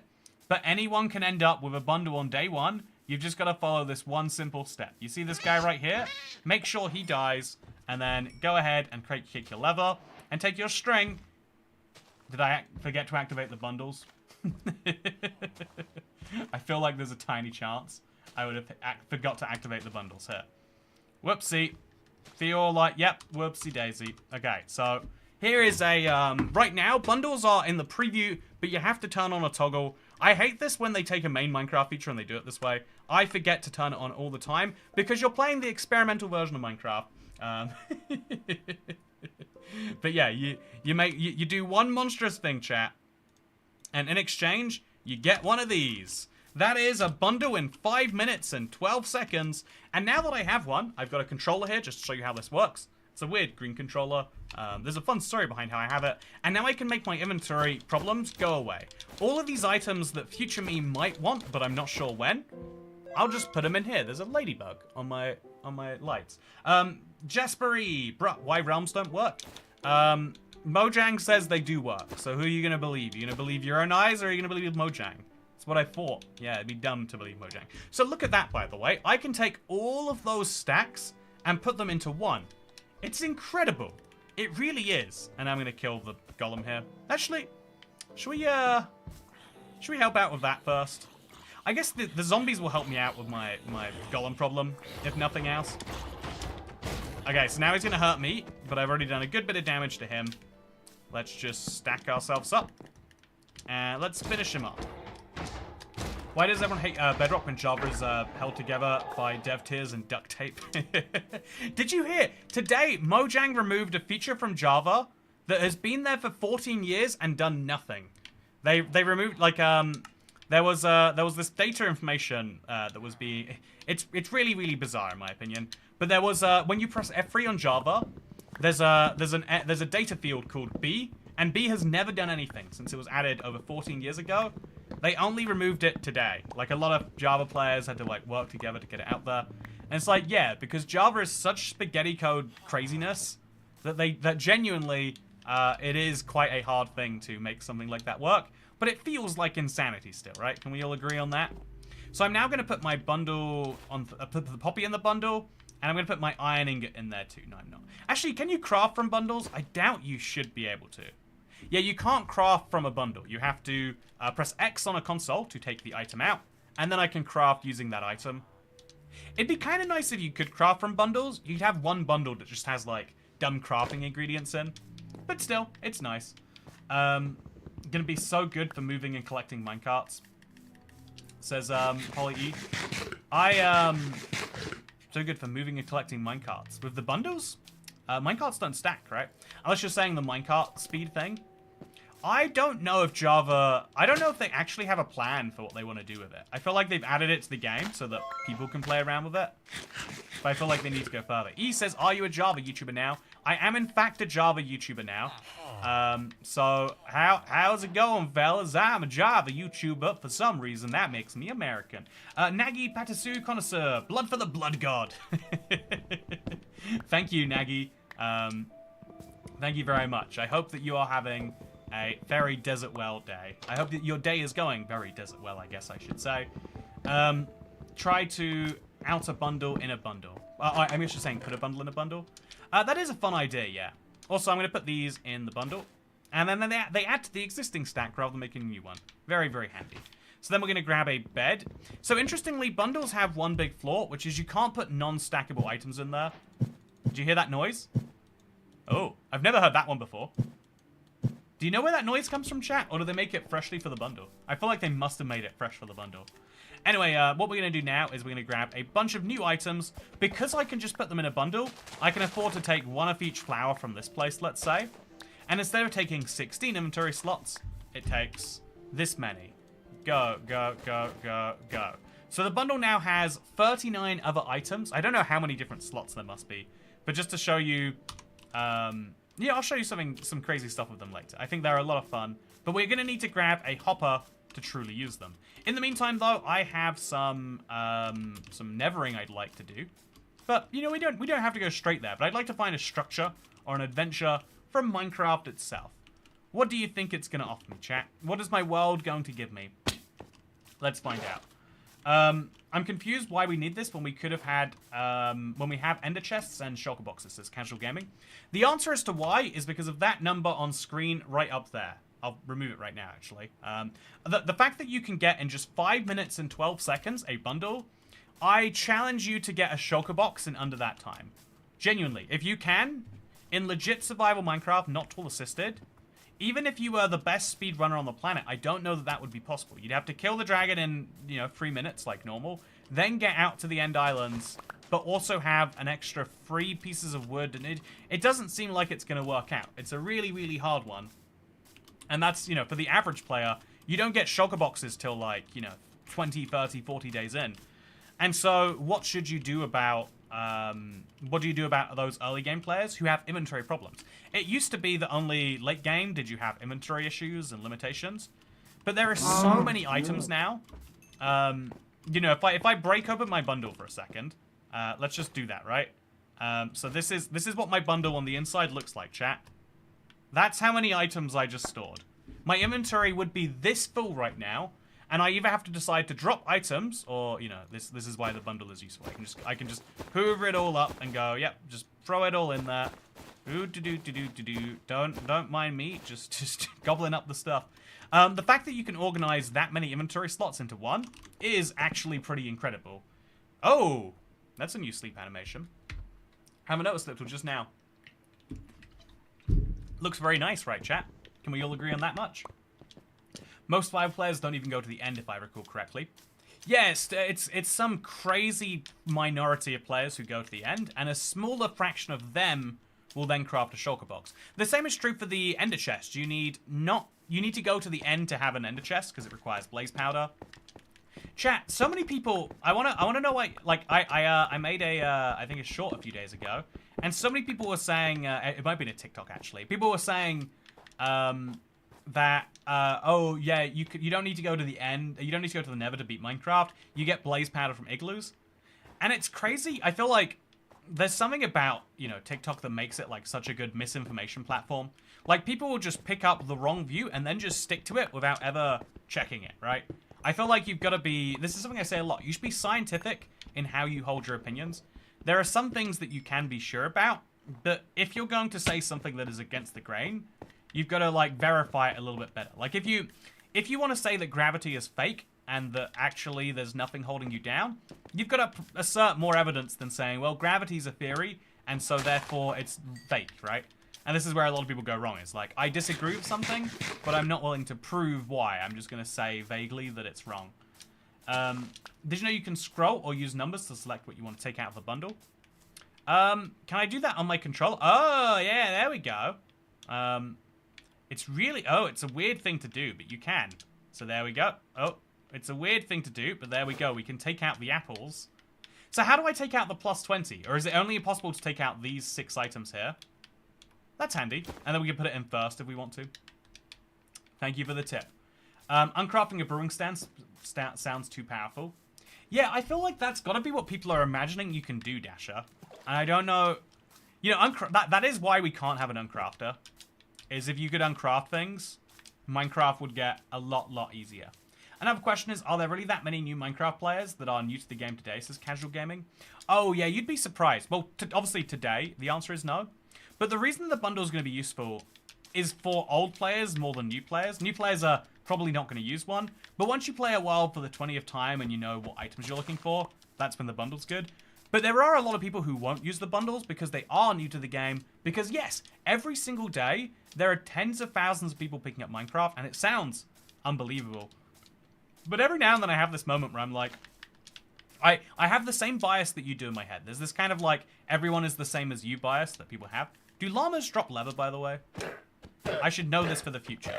But anyone can end up with a bundle on day one. You've just got to follow this one simple step. You see this guy right here? Make sure he dies. And then go ahead and kick your lever. And take your string. Did I forget to activate the bundles? I feel like there's a tiny chance I would have forgot to activate the bundles here. Whoopsie. Feel like, yep, whoopsie daisy. Okay, so here is a, right now, bundles are in the preview, but you have to turn on a toggle. I hate this when they take a main Minecraft feature and they do it this way. I forget to turn it on all the time because you're playing the experimental version of Minecraft. But yeah, you do one monstrous thing, chat, and in exchange, you get one of these. That is a bundle in 5 minutes and 12 seconds. And now that I have one, I've got a controller here just to show you how this works. It's a weird green controller. There's a fun story behind how I have it. And now I can make my inventory problems go away. All of these items that future me might want, but I'm not sure when, I'll just put them in here. There's a ladybug on my lights. Jaspery, bruh, why realms don't work? Mojang says they do work. So who are you going to believe? Are you going to believe your own eyes or are you going to believe Mojang? That's what I thought. Yeah, it'd be dumb to believe Mojang. So look at that, by the way. I can take all of those stacks and put them into one. It's incredible. It really is. And I'm going to kill the golem here. Actually, should we help out with that first? I guess the zombies will help me out with my golem problem, if nothing else. Okay, so now he's going to hurt me, but I've already done a good bit of damage to him. Let's just stack ourselves up. And let's finish him up. Why does everyone hate Bedrock when Java is held together by dev tiers and duct tape? Did you hear? Today, Mojang removed a feature from Java that has been there for 14 years and done nothing. They removed, like, there was this data information that was being... It's really, really bizarre, in my opinion. But there was, when you press F3 on Java, there's a data field called B, and B has never done anything since it was added over 14 years ago. They only removed it today. Like, a lot of Java players had to, like, work together to get it out there. And it's like, yeah, because Java is such spaghetti code craziness that genuinely, it is quite a hard thing to make something like that work. But it feels like insanity still, right? Can we all agree on that? So I'm now going to put my bundle on, put the poppy in the bundle, and I'm going to put my iron ingot in there too. No, I'm not. Actually, can you craft from bundles? I doubt you should be able to. Yeah, you can't craft from a bundle. You have to press X on a console to take the item out, and then I can craft using that item. It'd be kind of nice if you could craft from bundles. You'd have one bundle that just has, like, dumb crafting ingredients in. But still, it's nice. Gonna be so good for moving and collecting minecarts. Says, Holly E. So good for moving and collecting minecarts. With the bundles? Minecarts don't stack, right? Unless you're saying the minecart speed thing. I don't know if Java... I don't know if they actually have a plan for what they want to do with it. I feel like they've added it to the game so that people can play around with it. But I feel like they need to go further. E says, are you a Java YouTuber now? I am, in fact, a Java YouTuber now. So, how's it going, fellas? I'm a Java YouTuber. For some reason, that makes me American. Nagi Patasu Connoisseur. Blood for the Blood God. Thank you, Nagi. Thank you very much. I hope that you are having a very desert well day. I hope that your day is going very desert well, I guess I should say. Try to out a bundle in a bundle. I'm just saying put a bundle in a bundle. That is a fun idea, yeah. Also, I'm going to put these in the bundle. And then they add to the existing stack rather than making a new one. Very, very handy. So then we're going to grab a bed. So interestingly, bundles have one big flaw, which is you can't put non-stackable items in there. Did you hear that noise? Oh, I've never heard that one before. Do you know where that noise comes from, chat? Or do they make it freshly for the bundle? I feel like they must have made it fresh for the bundle. Anyway, what we're going to do now is we're going to grab a bunch of new items. Because I can just put them in a bundle, I can afford to take one of each flower from this place, let's say. And instead of taking 16 inventory slots, it takes this many. Go, go, go, go, go. So the bundle now has 39 other items. I don't know how many different slots there must be. But just to show you... yeah, I'll show you some crazy stuff with them later. I think they're a lot of fun. But we're going to need to grab a hopper to truly use them. In the meantime, though, I have some nevering I'd like to do. But, you know, we don't have to go straight there. But I'd like to find a structure or an adventure from Minecraft itself. What do you think it's going to offer me, chat? What is my world going to give me? Let's find out. I'm confused why we need this when we could have had, when we have ender chests and shulker boxes as casual gaming. The answer as to why is because of that number on screen right up there. I'll remove it right now, actually. The fact that you can get in just 5 minutes and 12 seconds a bundle, I challenge you to get a shulker box in under that time. Genuinely, if you can, in legit survival Minecraft, not tool assisted, even if you were the best speedrunner on the planet, I don't know that that would be possible. You'd have to kill the dragon in, 3 minutes like normal, then get out to the end islands, but also have an extra 3 pieces of wood, and it doesn't seem like it's going to work out. It's a really, really hard one. And that's, for the average player, you don't get shulker boxes till, 20, 30, 40 days in. And so, what should you do about, what do you do about those early game players who have inventory problems? It used to be that only late game did you have inventory issues and limitations. But there are so many items now. If I break open my bundle for a second, let's just do that, right? So this is what my bundle on the inside looks like, chat. That's how many items I just stored. My inventory would be this full right now, and I either have to decide to drop items, or, you know, this is why the bundle is useful. I can just hoover it all up and go, yep, just throw it all in there. Ooh, do. Don't mind me, just gobbling up the stuff. The fact that you can organize that many inventory slots into one is actually pretty incredible. Oh, that's a new sleep animation. Haven't noticed it till just now. Looks very nice, right, chat? Can we all agree on that much? Most 5 players don't even go to the end, if I recall correctly. Yes, it's some crazy minority of players who go to the end, and a smaller fraction of them will then craft a shulker box. The same is true for the ender chest. You need to go to the end to have an ender chest because it requires blaze powder. Chat, so many people. I wanna know why. Like I made I think a short a few days ago, and so many people were saying it might be in a TikTok actually. People were saying that oh yeah, you don't need to go to the end. You don't need to go to the Nether to beat Minecraft. You get blaze powder from igloos, and it's crazy. I feel like there's something about, you know, TikTok that makes it like such a good misinformation platform. Like people will just pick up the wrong view and then just stick to it without ever checking it, right? I feel like you've got to be, this is something I say a lot, you should be scientific in how you hold your opinions. There are some things that you can be sure about, but if you're going to say something that is against the grain, you've got to like verify it a little bit better. Like if you want to say that gravity is fake and that actually there's nothing holding you down, you've got to assert more evidence than saying, well, gravity's a theory, and so therefore it's fake, right? And this is where a lot of people go wrong. It's like, I disagree with something, but I'm not willing to prove why. I'm just going to say vaguely that it's wrong. Did you know you can scroll or use numbers to select what you want to take out of the bundle? Can I do that on my controller? Oh, yeah, there we go. It's really, oh, it's a weird thing to do, but you can. So there we go. Oh, it's a weird thing to do, but there we go. We can take out the apples. So how do I take out the plus 20? Or is it only possible to take out these 6 items here? That's handy. And then we can put it in first if we want to. Thank you for the tip. Uncrafting a brewing stand sounds too powerful. Yeah, I feel like that's got to be what people are imagining you can do, Dasher. And I don't know. You know, that is why we can't have an uncrafter. Is if you could uncraft things, Minecraft would get a lot easier. Another question is, are there really that many new Minecraft players that are new to the game today, says Casual Gaming? Oh, yeah, you'd be surprised. Well, obviously today, the answer is no. But the reason the bundle is going to be useful is for old players more than new players. New players are probably not going to use one. But once you play a while for the 20th time and you know what items you're looking for, that's when the bundle's good. But there are a lot of people who won't use the bundles because they are new to the game. Because yes, every single day, there are tens of thousands of people picking up Minecraft, and it sounds unbelievable. But every now and then I have this moment where I'm like, I have the same bias that you do in my head. There's this kind of like, everyone is the same as you bias that people have. Do llamas drop leather, by the way? I should know this for the future.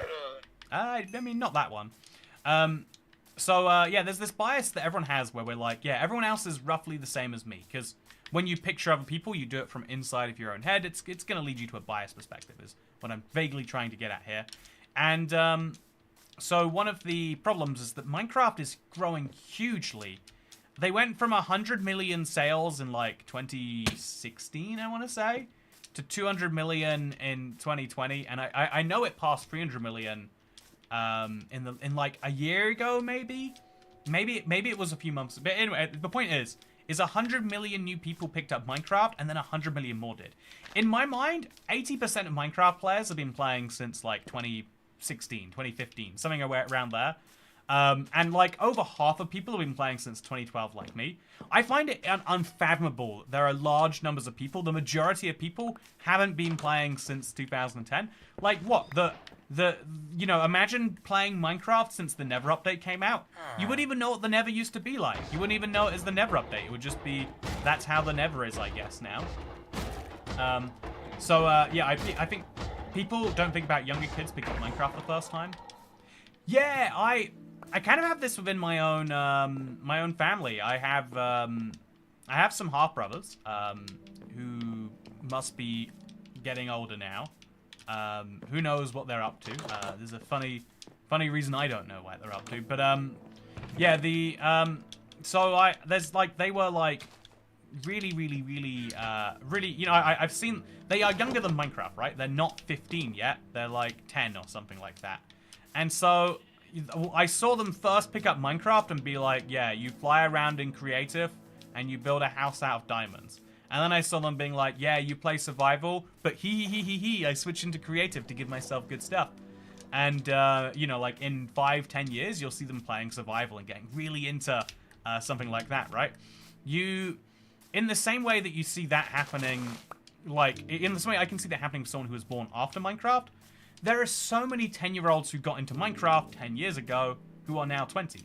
I mean, not that one. Yeah, there's this bias that everyone has where we're like, yeah, everyone else is roughly the same as me. Because when you picture other people, you do it from inside of your own head. It's going to lead you to a biased perspective, is what I'm vaguely trying to get at here. And so one of the problems is that Minecraft is growing hugely. They went from 100 million sales in like 2016, I want to say, to 200 million in 2020, and I know it passed 300 million in like a year ago, maybe it was a few months. But anyway, the point is 100 million new people picked up Minecraft, and then 100 million more did. In my mind, 80% of Minecraft players have been playing since like 2016, 2015, something around there. And like over half of people have been playing since 2012 like me. I find it unfathomable. There are large numbers of people. The majority of people haven't been playing since 2010. Like what? You know, imagine playing Minecraft since the Nether update came out. You wouldn't even know what the Nether used to be like. You wouldn't even know it as the Nether update. It would just be, that's how the Nether is, I guess, now. Yeah, I think people don't think about younger kids picking up Minecraft the first time. Yeah, I kind of have this within my own family. I have some half brothers who must be getting older now. Who knows what they're up to? There's a funny reason I don't know what they're up to. But yeah, there's like, they were like really, you know, I've seen, they are younger than Minecraft, right? They're not 15 yet. They're like 10 or something like that. And so, I saw them first pick up Minecraft and be like, yeah, you fly around in creative and you build a house out of diamonds. And then I saw them being like, yeah, you play survival, but I switch into creative to give myself good stuff. And, you know, like in 5-10 years, you'll see them playing survival and getting really into something like that, right? In the same way that you see that happening, like, in the same way I can see that happening for someone who was born after Minecraft, there are so many 10-year-olds who got into Minecraft 10 years ago who are now 20.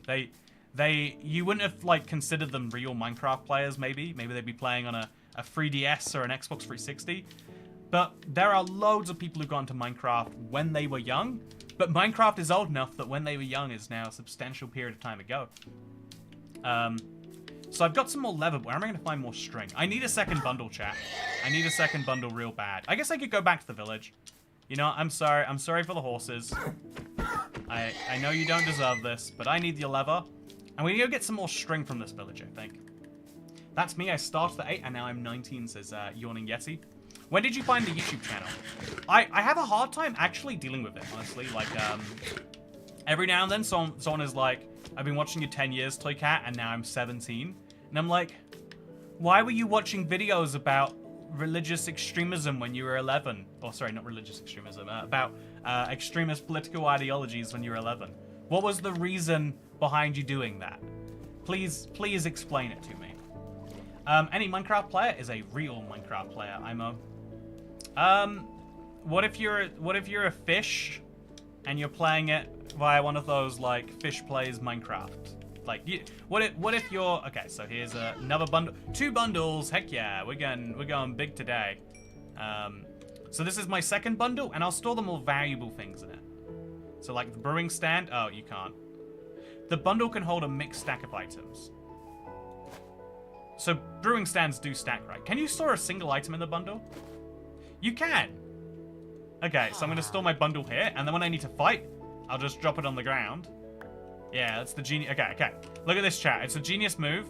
You wouldn't have, like, considered them real Minecraft players, maybe. Maybe they'd be playing on a 3DS or an Xbox 360. But there are loads of people who got into Minecraft when they were young. But Minecraft is old enough that when they were young is now a substantial period of time ago. So I've got some more leather. Where am I going to find more string? I need a second bundle, chat. I need a second bundle real bad. I guess I could go back to the village. You know, I'm sorry. I'm sorry for the horses. I know you don't deserve this, but I need your leather. And we need to go get some more string from this village, I think. That's me. I started at 8, and now I'm 19, says Yawning Yeti. When did you find the YouTube channel? I have a hard time actually dealing with it, honestly. Like, every now and then someone is like, I've been watching you 10 years, Toy Cat, and now I'm 17. And I'm like, why were you watching videos about religious extremism when you were 11? Or sorry, not religious extremism, about extremist political ideologies when you were 11. What was the reason behind you doing that? Please explain it to me. Any Minecraft player is a real Minecraft player, IMO. What if you're a fish and you're playing it via one of those like fish plays Minecraft? Like, what if you're okay? So here's another bundle, 2 bundles. Heck yeah, we're going big today. So this is my second bundle, and I'll store the more valuable things in it. So like the brewing stand. Oh, you can't. The bundle can hold a mixed stack of items. So brewing stands do stack, right? Can you store a single item in the bundle? You can. Okay, so I'm going to store my bundle here, and then when I need to fight, I'll just drop it on the ground. Yeah, that's the genius. Okay. Look at this, chat. It's a genius move.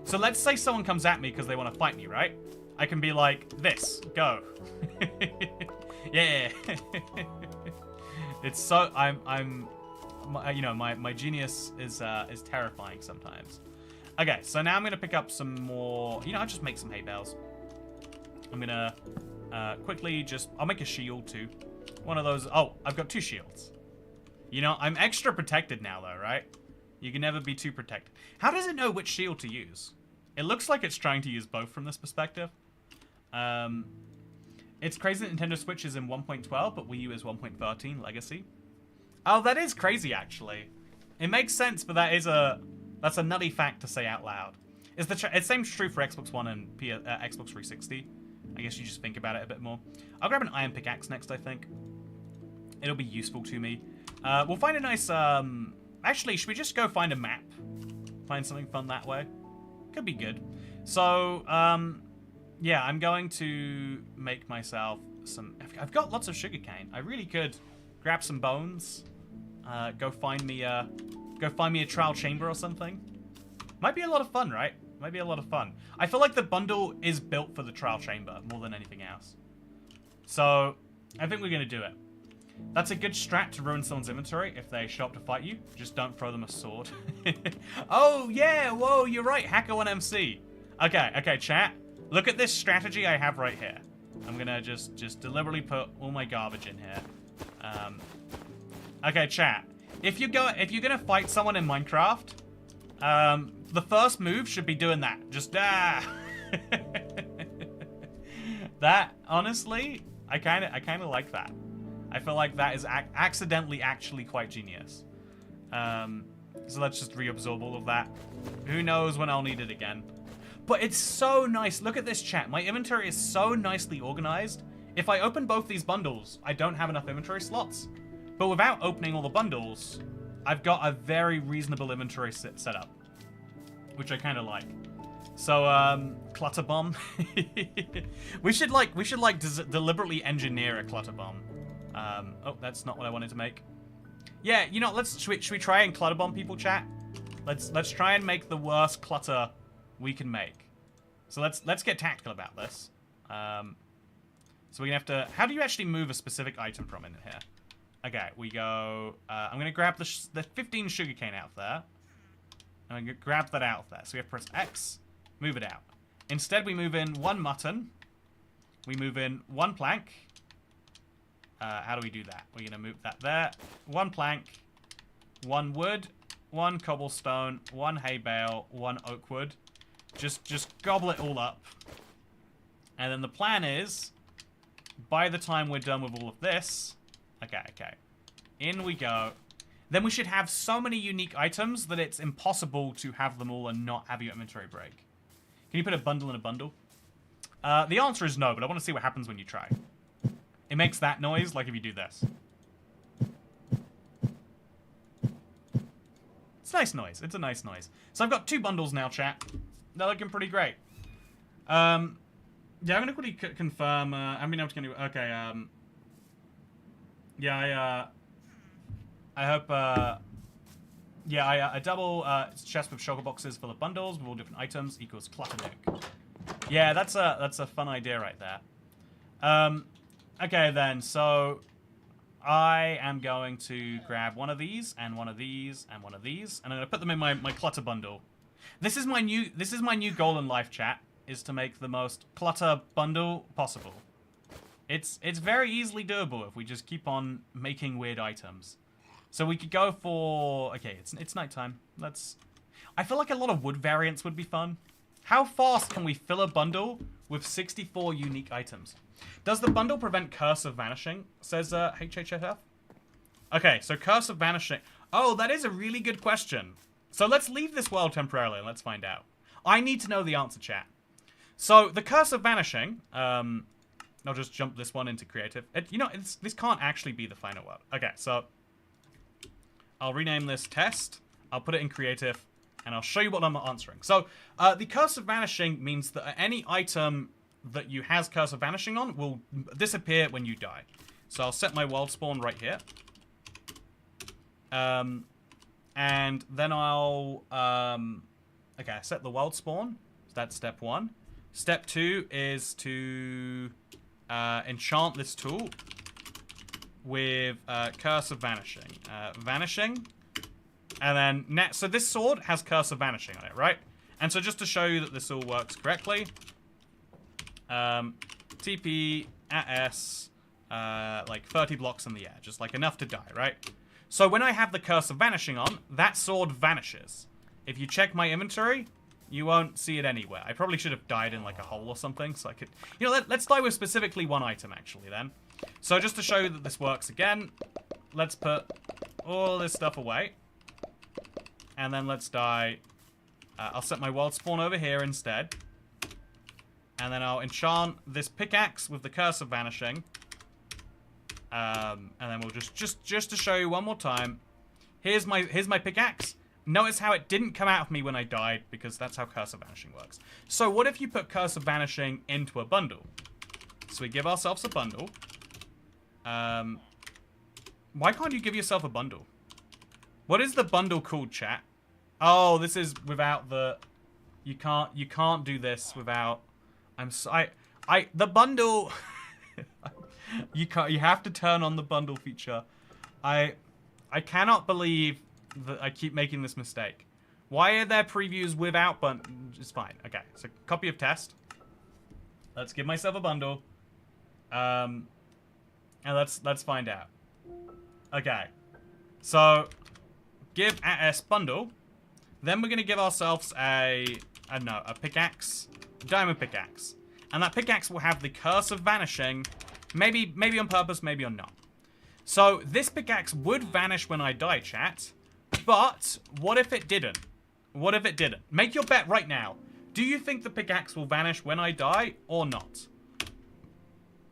So let's say someone comes at me because they want to fight me, right? I can be like, this. Go. Yeah. It's so... you know, my genius is terrifying sometimes. Okay, so now I'm going to pick up some more... You know, I'll just make some hay bales. I'm going to quickly just... I'll make a shield, too. One of those... Oh, I've got 2 shields. You know, I'm extra protected now, though, right? You can never be too protected. How does it know which shield to use? It looks like it's trying to use both from this perspective. It's crazy that Nintendo Switch is in 1.12, but Wii U is 1.13 Legacy. Oh, that is crazy, actually. It makes sense, but that's a nutty fact to say out loud. It's same true for Xbox One and Xbox 360. I guess you just think about it a bit more. I'll grab an iron pickaxe next, I think. It'll be useful to me. We'll find a nice... Actually, should we just go find a map? Find something fun that way? Could be good. So, yeah, I'm going to make myself some... I've got lots of sugarcane. I really could grab some bones. Go find me a trial chamber or something. Might be a lot of fun, right? Might be a lot of fun. I feel like the bundle is built for the trial chamber more than anything else. So, I think we're going to do it. That's a good strat to ruin someone's inventory if they show up to fight you. Just don't throw them a sword. Oh, yeah. Whoa, you're right. Hacker1MC. Okay, chat. Look at this strategy I have right here. I'm going to just deliberately put all my garbage in here. Okay, chat. If you're going to fight someone in Minecraft, the first move should be doing that. Just, That, honestly, I kind of like that. I feel like that is accidentally actually quite genius. So let's just reabsorb all of that. Who knows when I'll need it again. But it's so nice. Look at this, chat. My inventory is so nicely organized. If I open both these bundles, I don't have enough inventory slots. But without opening all the bundles, I've got a very reasonable inventory set up, which I kind of like. So, clutter bomb. we should deliberately engineer a clutter bomb. Oh, that's not what I wanted to make. Yeah, you know, should we try and clutter bomb people, chat? Let's try and make the worst clutter we can make. So let's get tactical about this. So we're gonna have to... How do you actually move a specific item from in here? Okay, we go... I'm going to grab the 15 sugarcane out there. I'm going to grab that out there. So we have to press X, move it out. Instead, we move in 1 mutton. We move in 1 plank. How do we do that? We're going to move that there. 1 plank, 1 wood, 1 cobblestone, 1 hay bale, 1 oak wood. Just gobble it all up. And then the plan is, by the time we're done with all of this... Okay. In we go. Then we should have so many unique items that it's impossible to have them all and not have your inventory break. Can you put a bundle in a bundle? The answer is no, but I want to see what happens when you try. It makes that noise, like if you do this. It's a nice noise. It's a nice noise. So I've got 2 bundles now, chat. They're looking pretty great. Yeah, I'm going to quickly confirm. I've been able to... Okay, yeah, I hope, yeah, a double chest with shulker boxes full of bundles with all different items equals clutter nuke. Yeah, that's a fun idea right there. Okay then, so I am going to grab one of these and one of these and one of these, and I'm gonna put them in my clutter bundle. This is my new goal in life, chat, is to make the most clutter bundle possible. It's very easily doable if we just keep on making weird items. So we could go for... Okay, it's nighttime. I feel like a lot of wood variants would be fun. How fast can we fill a bundle with 64 unique items? Does the bundle prevent Curse of Vanishing? Says HHFF. Okay, so Curse of Vanishing... Oh, that is a really good question. So let's leave this world temporarily and let's find out. I need to know the answer, chat. So, the Curse of Vanishing... I'll just jump this one into creative. This can't actually be the final world. Okay, so I'll rename this test. I'll put it in creative, and I'll show you what I'm answering. So the Curse of Vanishing means that any item that you has Curse of Vanishing on will disappear when you die. So I'll set my world spawn right here. And then I'll... okay, I set the world spawn. So that's step 1. Step 2 is to... enchant this tool with Curse of Vanishing. Vanishing. And then, so this sword has Curse of Vanishing on it, right? And so just to show you that this all works correctly, TP at S, like 30 blocks in the air, just like enough to die, right? So when I have the Curse of Vanishing on, that sword vanishes. If you check my inventory, you won't see it anywhere. I probably should have died in like a hole or something, so I could... You know, let's die with specifically 1 item, actually, then. So just to show you that this works again, let's put all this stuff away. And then let's die... I'll set my world spawn over here instead. And then I'll enchant this pickaxe with the Curse of Vanishing. And then we'll just to show you one more time. Here's my pickaxe. Notice how it didn't come out of me when I died, because that's how Curse of Vanishing works. So what if you put Curse of Vanishing into a bundle? So we give ourselves a bundle. Why can't you give yourself a bundle? What is the bundle called, chat? Oh, this is without the... You can't do this without... The bundle... You have to turn on the bundle feature. I cannot believe that I keep making this mistake. Why are there previews without bundle? It's fine. Okay, so copy of test. Let's give myself a bundle. And let's find out. Okay. So give @s bundle. Then we're gonna give ourselves a pickaxe, diamond pickaxe. And that pickaxe will have the Curse of Vanishing. Maybe on purpose, maybe on not. So this pickaxe would vanish when I die, chat. But what if it didn't? What if it didn't? Make your bet right now. Do you think the pickaxe will vanish when I die or not?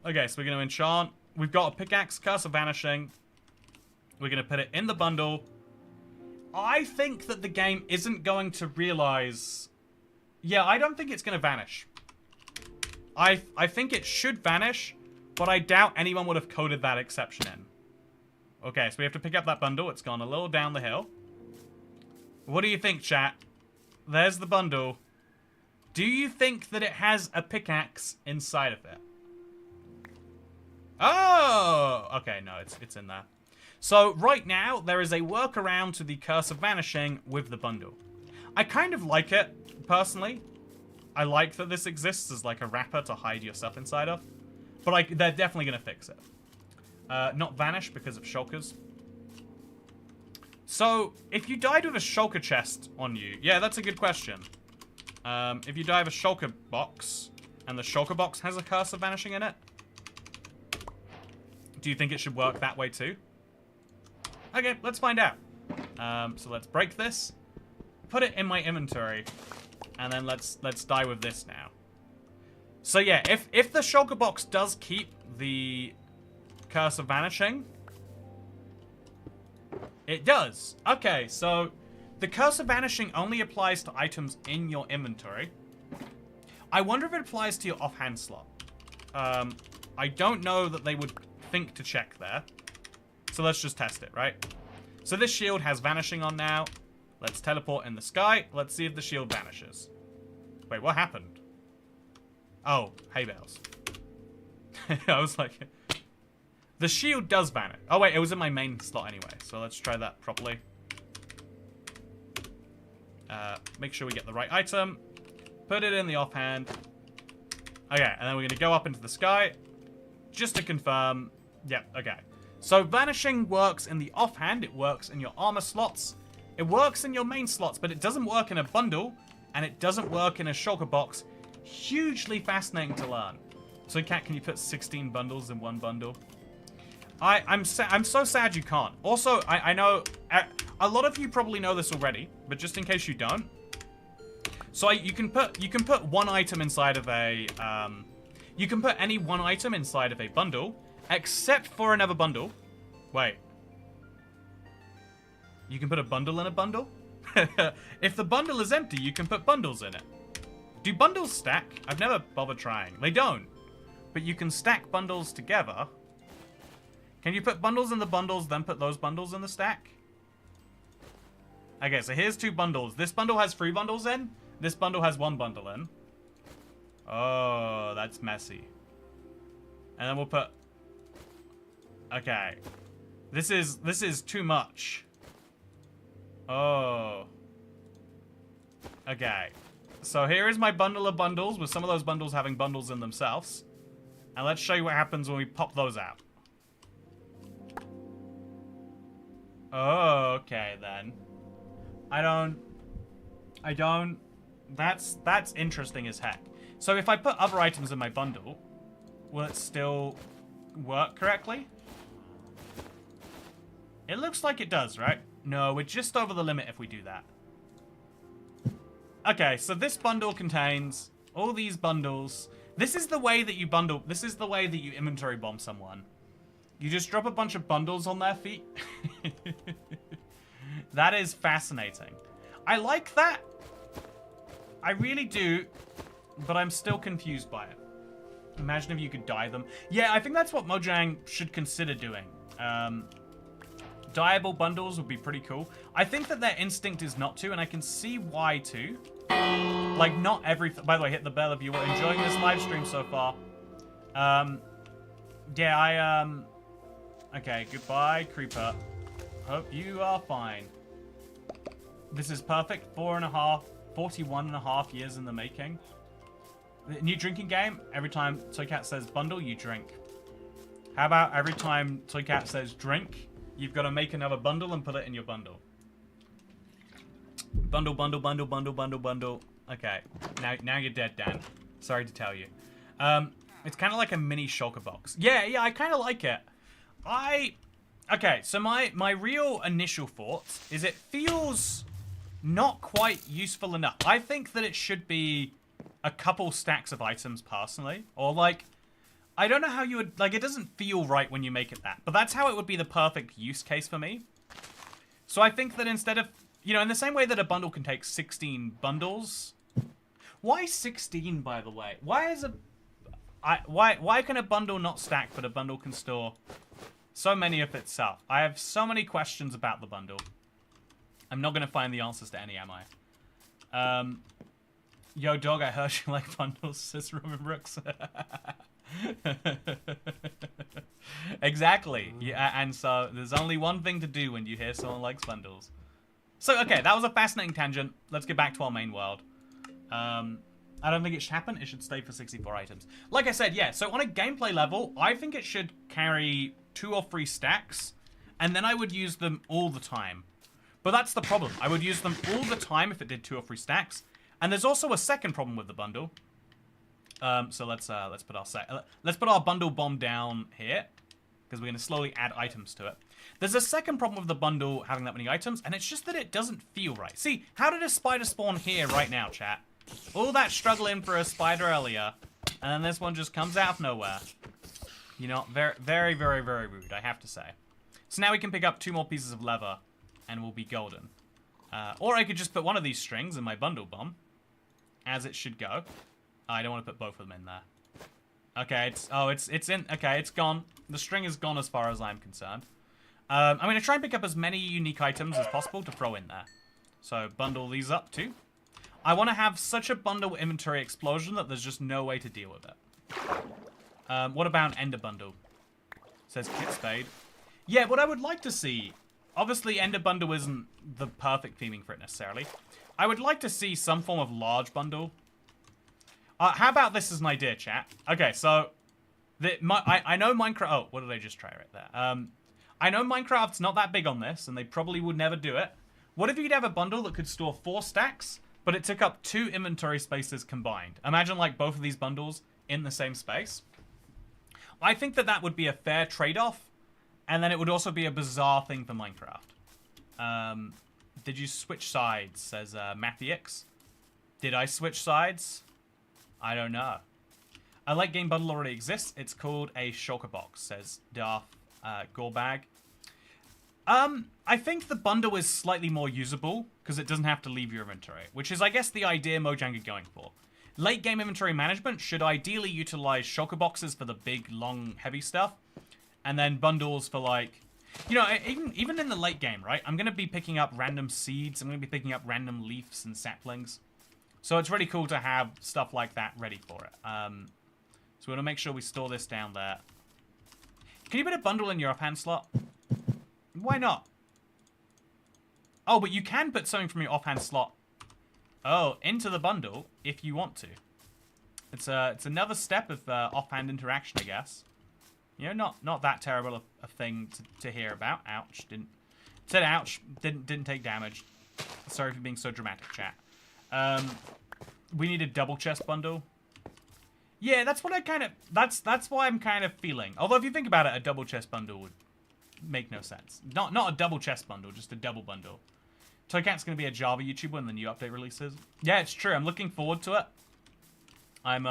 Okay, so we're going to enchant. We've got a pickaxe, Curse of Vanishing. We're going to put it in the bundle. I think that the game isn't going to realize... Yeah, I don't think it's going to vanish. I think it should vanish, but I doubt anyone would have coded that exception in. Okay, so we have to pick up that bundle. It's gone a little down the hill. What do you think, chat? There's the bundle. Do you think that it has a pickaxe inside of it? Oh! Okay, no, it's in there. So right now, there is a workaround to the Curse of Vanishing with the bundle. I kind of like it, personally. I like that this exists as like a wrapper to hide your stuff inside of. But they're definitely going to fix it. Not vanish because of shulkers. So, if you died with a shulker chest on you... Yeah, that's a good question. If you die with a shulker box, and the shulker box has a Curse of Vanishing in it, do you think it should work that way too? Okay, let's find out. So let's break this, put it in my inventory, and then let's die with this now. So yeah, if the shulker box does keep the Curse of Vanishing, it does. Okay, so the Curse of Vanishing only applies to items in your inventory. I wonder if it applies to your offhand slot. I don't know that they would think to check there. So let's just test it, right? So this shield has vanishing on now. Let's teleport in the sky. Let's see if the shield vanishes. Wait, what happened? Oh, hay bales. I was like... The shield does vanish. Oh wait, it was in my main slot anyway. So let's try that properly. Make sure we get the right item. Put it in the offhand. Okay, and then we're going to go up into the sky. Just to confirm. Yep, okay. So vanishing works in the offhand. It works in your armor slots. It works in your main slots, but it doesn't work in a bundle. And it doesn't work in a shulker box. Hugely fascinating to learn. So Cat, can you put 16 bundles in one bundle? I'm so sad you can't. Also, I know a lot of you probably know this already, but just in case you don't. So you can put one item inside of a you can put any one item inside of a bundle, except for another bundle. Wait. You can put a bundle in a bundle? If the bundle is empty, you can put bundles in it. Do bundles stack? I've never bothered trying. They don't. But you can stack bundles together. Can you put bundles in the bundles, then put those bundles in the stack? Okay, so here's 2 bundles. This bundle has 3 bundles in. This bundle has 1 bundle in. Oh, that's messy. And then we'll put... Okay. This is too much. Oh. Okay. So here is my bundle of bundles, with some of those bundles having bundles in themselves. And let's show you what happens when we pop those out. Oh, okay then. I don't... That's interesting as heck. So if I put other items in my bundle, will it still work correctly? It looks like it does, right? No, we're just over the limit if we do that. Okay, so this bundle contains all these bundles. This is the way that you bundle... This is the way that you inventory bomb someone. You just drop a bunch of bundles on their feet. That is fascinating. I like that. I really do, but I'm still confused by it. Imagine if you could dye them. Yeah, I think that's what Mojang should consider doing. Dyeable bundles would be pretty cool. I think that their instinct is not to, and I can see why too. Like, not every... By the way, hit the bell if you were enjoying this live stream so far. Yeah, Okay, goodbye, Creeper. Hope you are fine. This is perfect. 41.5 years in the making. The new drinking game. Every time Toycat says bundle, you drink. How about every time Toycat says drink, you've got to make another bundle and put it in your bundle. Bundle, bundle, bundle, bundle, bundle, bundle. Okay, now you're dead, Dan. Sorry to tell you. It's kind of like a mini shulker box. Yeah, I kind of like it. Okay, so my real initial thoughts is it feels not quite useful enough. I think that it should be a couple stacks of items personally, or like, I don't know how you would, like, it doesn't feel right when you make it that, but that's how it would be the perfect use case for me. So I think that instead of, you know, in the same way that a bundle can take 16 bundles, why 16, by the way? Why can a bundle not stack, but a bundle can store so many of itself? I have so many questions about the bundle. I'm not going to find the answers to any, am I? Yo, dog, I heard you like bundles, says Roman Brooks. Exactly. Yeah, and so there's only one thing to do when you hear someone likes bundles. So, okay, that was a fascinating tangent. Let's get back to our main world. I don't think it should happen. It should stay for 64 items. Like I said, yeah, so on a gameplay level, I think it should carry 2 or 3 stacks, and then I would use them all the time. But that's the problem. I would use them all the time if it did 2 or 3 stacks. And there's also a second problem with the bundle. So let's put our bundle bomb down here, because we're going to slowly add items to it. There's a second problem with the bundle having that many items, and it's just that it doesn't feel right. See, how did a spider spawn here right now, chat? All that struggling for a spider earlier, and then this one just comes out of nowhere. You know, very, very, very, very rude, I have to say. So now we can pick up 2 more pieces of leather, and we'll be golden. Or I could just put one of these strings in my bundle bomb, as it should go. I don't want to put both of them in there. Okay, it's in. Okay, it's gone. The string is gone as far as I'm concerned. I'm going to try and pick up as many unique items as possible to throw in there. So bundle these up too. I want to have such a bundle inventory explosion that there's just no way to deal with it. What about an ender bundle? Says Kit Spade. Yeah, what I would like to see, obviously ender bundle isn't the perfect theming for it necessarily. I would like to see some form of large bundle. How about this as an idea, chat? Okay, so I know Minecraft. Oh, what did I just try right there? I know Minecraft's not that big on this, and they probably would never do it. What if you could have a bundle that could store 4 stacks, but it took up 2 inventory spaces combined? Imagine like both of these bundles in the same space. I think that that would be a fair trade-off, and then it would also be a bizarre thing for Minecraft. Did you switch sides? Says Matthix. Did I switch sides? I don't know. A late game bundle already exists. It's called a shulker box, says Darth Gorbag. I think the bundle is slightly more usable because it doesn't have to leave your inventory, which is, I guess, the idea Mojang are going for. Late game inventory management should ideally utilize shulker boxes for the big, long, heavy stuff, and then bundles for like, you know, even in the late game, right? I'm going to be picking up random seeds. I'm going to be picking up random leaves and saplings. So it's really cool to have stuff like that ready for it. So we want to make sure we store this down there. Can you put a bundle in your offhand slot? Why not? Oh, but you can put something from your offhand slot, into the bundle if you want to. It's another step of offhand interaction, I guess. You know, not that terrible a thing to hear about. Ouch! Said ouch. Didn't take damage. Sorry for being so dramatic, chat. We need a double chest bundle. Yeah, that's what I kind of... That's why I'm kind of feeling. Although if you think about it, a double chest bundle would make no sense. Not a double chest bundle, just a double bundle. Toycat's going to be a Java YouTuber when the new update releases. Yeah, it's true. I'm looking forward to it. I'm,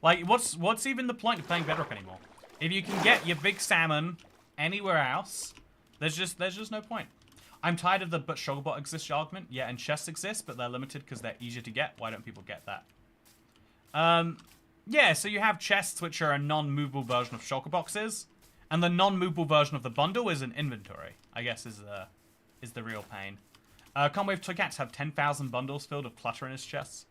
like, what's even the point of playing Bedrock anymore? If you can get your big salmon anywhere else, there's just no point. I'm tired of the but Shulkerbot exists argument. Yeah, and chests exist, but they're limited because they're easier to get. Why don't people get that? Yeah, so you have chests, which are a non-movable version of shulker boxes, and the non-movable version of the bundle is an inventory, I guess is the real pain. Can't wait for Toycats have 10,000 bundles filled with clutter in his chests.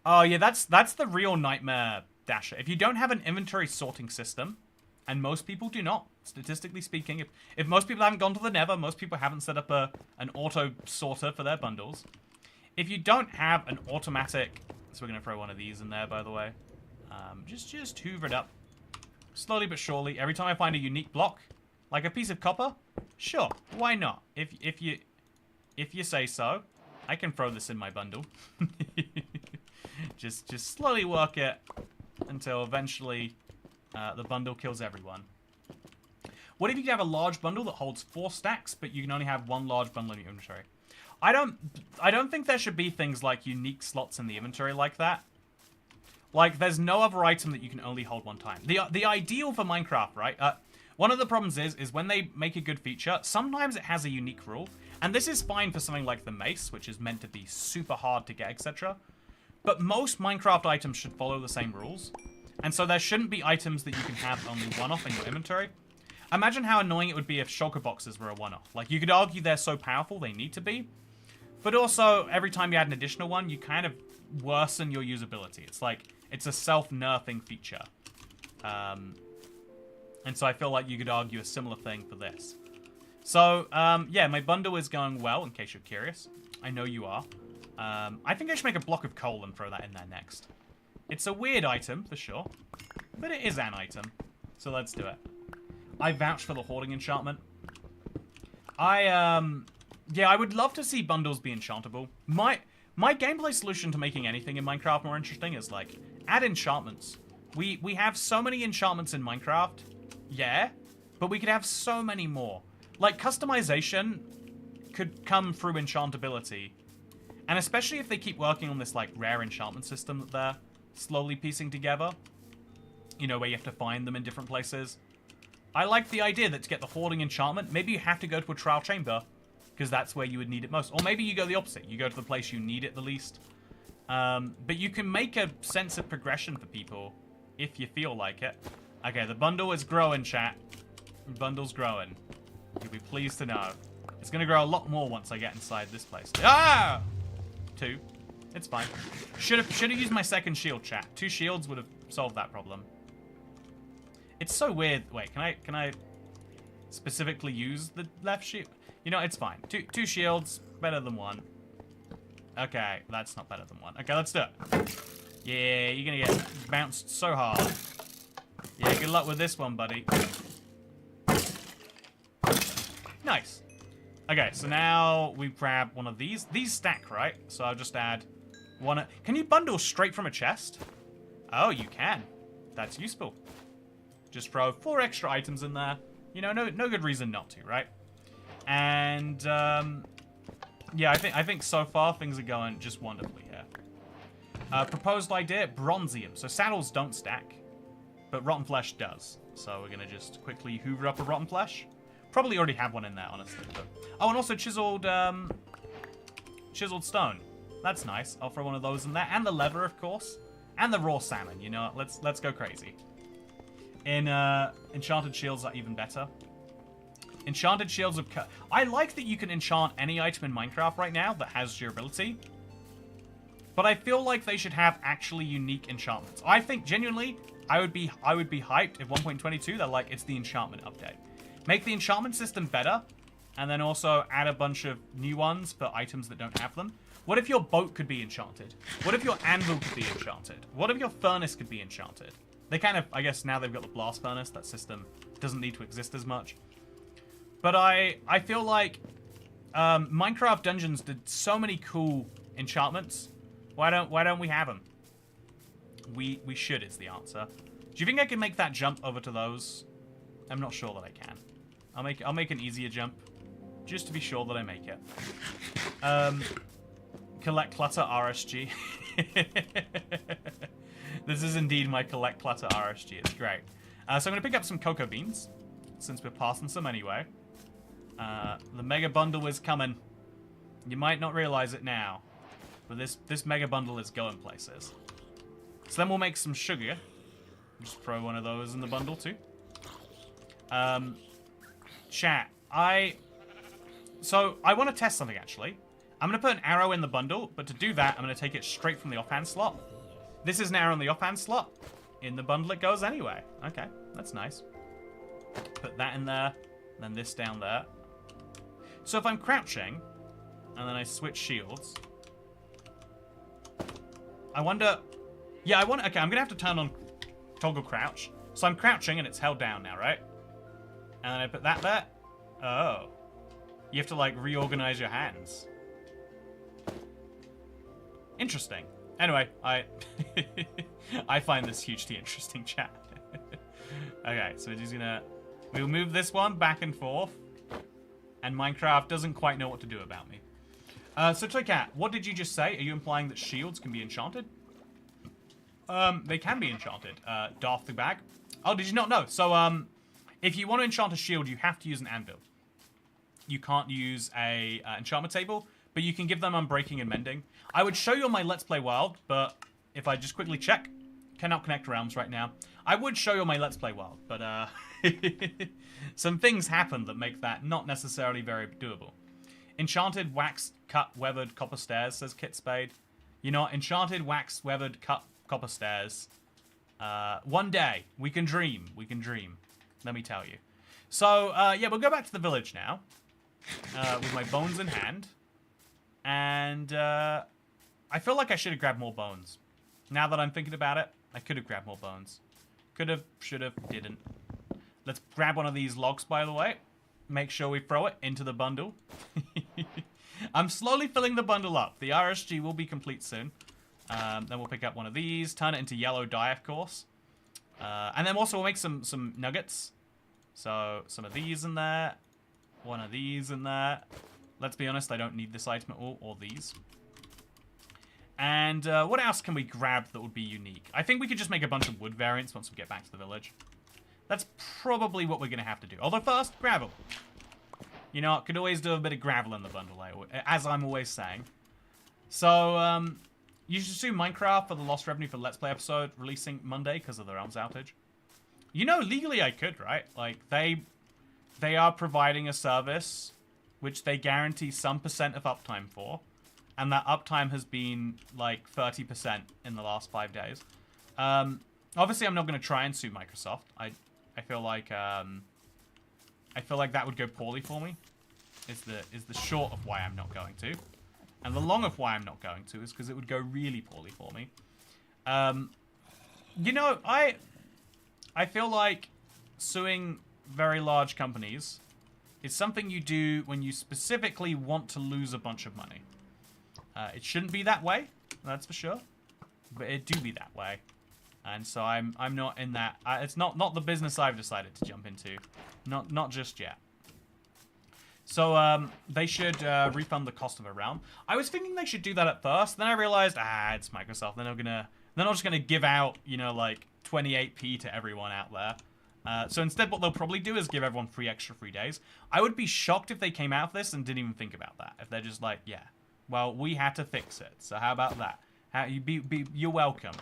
Oh, yeah, that's the real nightmare, Dasher. If you don't have an inventory sorting system, and most people do not, statistically speaking, if most people haven't gone to the Nether, most people haven't set up an auto sorter for their bundles. If you don't have an automatic... So we're going to throw one of these in there, by the way. Just hoover it up. Slowly but surely. Every time I find a unique block, like a piece of copper, sure, why not? If you say so, I can throw this in my bundle. just slowly work it until eventually the bundle kills everyone. What if you could have a large bundle that holds 4 stacks, but you can only have 1 large bundle in your inventory? I don't think there should be things like unique slots in the inventory like that. Like, there's no other item that you can only hold 1 time. The ideal for Minecraft, right? One of the problems is when they make a good feature, sometimes it has a unique rule. And this is fine for something like the mace, which is meant to be super hard to get, etc. But most Minecraft items should follow the same rules. And so there shouldn't be items that you can have only 1-off in your inventory. Imagine how annoying it would be if shulker boxes were a 1-off. Like, you could argue they're so powerful they need to be. But also, every time you add an additional one, you kind of worsen your usability. It's like, it's a self-nerfing feature. And so I feel like you could argue a similar thing for this. So, yeah, my bundle is going well, in case you're curious. I know you are. I think I should make a block of coal and throw that in there next. It's a weird item, for sure. But it is an item. So let's do it. I vouch for the hoarding enchantment. Yeah, I would love to see bundles be enchantable. My gameplay solution to making anything in Minecraft more interesting is, like, add enchantments. We have so many enchantments in Minecraft, yeah, but we could have so many more. Like, customization could come through enchantability. And especially if they keep working on this, like, rare enchantment system that they're slowly piecing together. You know, where you have to find them in different places. I like the idea that to get the hoarding enchantment, maybe you have to go to a trial chamber. Because that's where you would need it most. Or maybe you go the opposite. You go to the place you need it the least. But you can make a sense of progression for people if you feel like it. Okay, the bundle is growing, chat. The bundle's growing. You'll be pleased to know. It's going to grow a lot more once I get inside this place. Ah! 2. It's fine. Should have used my second shield, chat. 2 shields would have solved that problem. It's so weird. Wait, can I specifically use the left shield? You know, it's fine. Two shields, better than 1. Okay, that's not better than 1. Okay, let's do it. Yeah, you're gonna get bounced so hard. Yeah, good luck with this one, buddy. Nice. Okay, so now we grab one of these. These stack, right? So I'll just add one. Can you bundle straight from a chest? Oh, you can. That's useful. Just throw 4 extra items in there. You know, no good reason not to, right? And, yeah, I think so far things are going just wonderfully here. Proposed idea, bronzium. So saddles don't stack, but rotten flesh does. So we're going to just quickly hoover up a rotten flesh. Probably already have one in there, honestly. But... Oh, and also chiseled stone. That's nice. I'll throw one of those in there. And the leather, of course. And the raw salmon, you know. Let's go crazy. In enchanted shields are even better. Enchanted shields of... I like that you can enchant any item in Minecraft right now that has durability. But I feel like they should have actually unique enchantments. I think, genuinely, I would be hyped if 1.22, they're like, it's the enchantment update. Make the enchantment system better, and then also add a bunch of new ones for items that don't have them. What if your boat could be enchanted? What if your anvil could be enchanted? What if your furnace could be enchanted? They kind of, I guess now they've got the blast furnace, that system doesn't need to exist as much. But I feel like Minecraft Dungeons did so many cool enchantments. Why don't we have them? We should is the answer. Do you think I can make that jump over to those? I'm not sure that I can. I'll make an easier jump, just to be sure that I make it. Collect clutter RSG. This is indeed my collect clutter RSG. It's great. So I'm gonna pick up some cocoa beans, since we're passing some anyway. The mega bundle is coming. You might not realize it now, but this mega bundle is going places. So then we'll make some sugar. Just throw one of those in the bundle too. Chat, I want to test something actually. I'm going to put an arrow in the bundle, but to do that, I'm going to take it straight from the offhand slot. This is an arrow in the offhand slot. In the bundle it goes anyway. Okay, that's nice. Put that in there, and then this down there. So if I'm crouching, and then I switch shields, I wonder... Yeah, okay, I'm going to have to turn on toggle crouch. So I'm crouching, and it's held down now, right? And then I put that there. Oh. You have to, like, reorganize your hands. Interesting. Anyway, I find this hugely interesting, chat. Okay, so we're just gonna... We'll move this one back and forth. And Minecraft doesn't quite know what to do about me. So, Toycat, what did you just say? Are you implying that shields can be enchanted? They can be enchanted. Darth the bag. Oh, did you not know? So, if you want to enchant a shield, you have to use an anvil. You can't use a enchantment table, but you can give them unbreaking and mending. I would show you on my Let's Play World, but if I just quickly check, cannot connect realms right now. I would show you on my Let's Play World, but some things happen that make that not necessarily very doable. Enchanted, waxed, cut, weathered copper stairs, says Kit Spade. You know, enchanted, waxed, weathered, cut, copper stairs. One day, we can dream. We can dream. let me tell you. So, yeah, we'll go back to the village now. With my bones in hand. And, I feel like I should have grabbed more bones. Now that I'm thinking about it, I could have grabbed more bones. Could have, should have, didn't. Let's grab one of these logs, by the way. Make sure we throw it into the bundle. I'm slowly filling the bundle up. The RSG will be complete soon. Then we'll pick up one of these, turn it into yellow dye, of course. And then also we'll make some nuggets. So, some of these in there. One of these in there. Let's be honest, I don't need this item at all, or these. And what else can we grab that would be unique? I think we could just make a bunch of wood variants once we get back to the village. That's probably what we're going to have to do. Although first, gravel. You know, could always do a bit of gravel in the bundle, as I'm always saying. So, you should sue Minecraft for the lost revenue for Let's Play episode releasing Monday because of the Realms outage. You know, legally I could, right? Like, they are providing a service which they guarantee some % of uptime for. And that uptime has been, like, 30% in the last 5 days. Obviously, I'm not going to try and sue Microsoft. I feel like that would go poorly for me. Is the short of why I'm not going to. And the long of why I'm not going to is because it would go really poorly for me. You know, I feel like suing very large companies is something you do when you specifically want to lose a bunch of money. It shouldn't be that way, that's for sure. But it do be that way. And so I'm not in that. It's not the business I've decided to jump into. Not just yet. So they should refund the cost of a realm. I was thinking they should do that at first. Then I realized, it's Microsoft. They're not just gonna give out, you know, like 28p to everyone out there. So instead, what they'll probably do is give everyone extra 3 days. I would be shocked if they came out of this and didn't even think about that. If they're just like, yeah, well, we had to fix it. So how about that? You're welcome.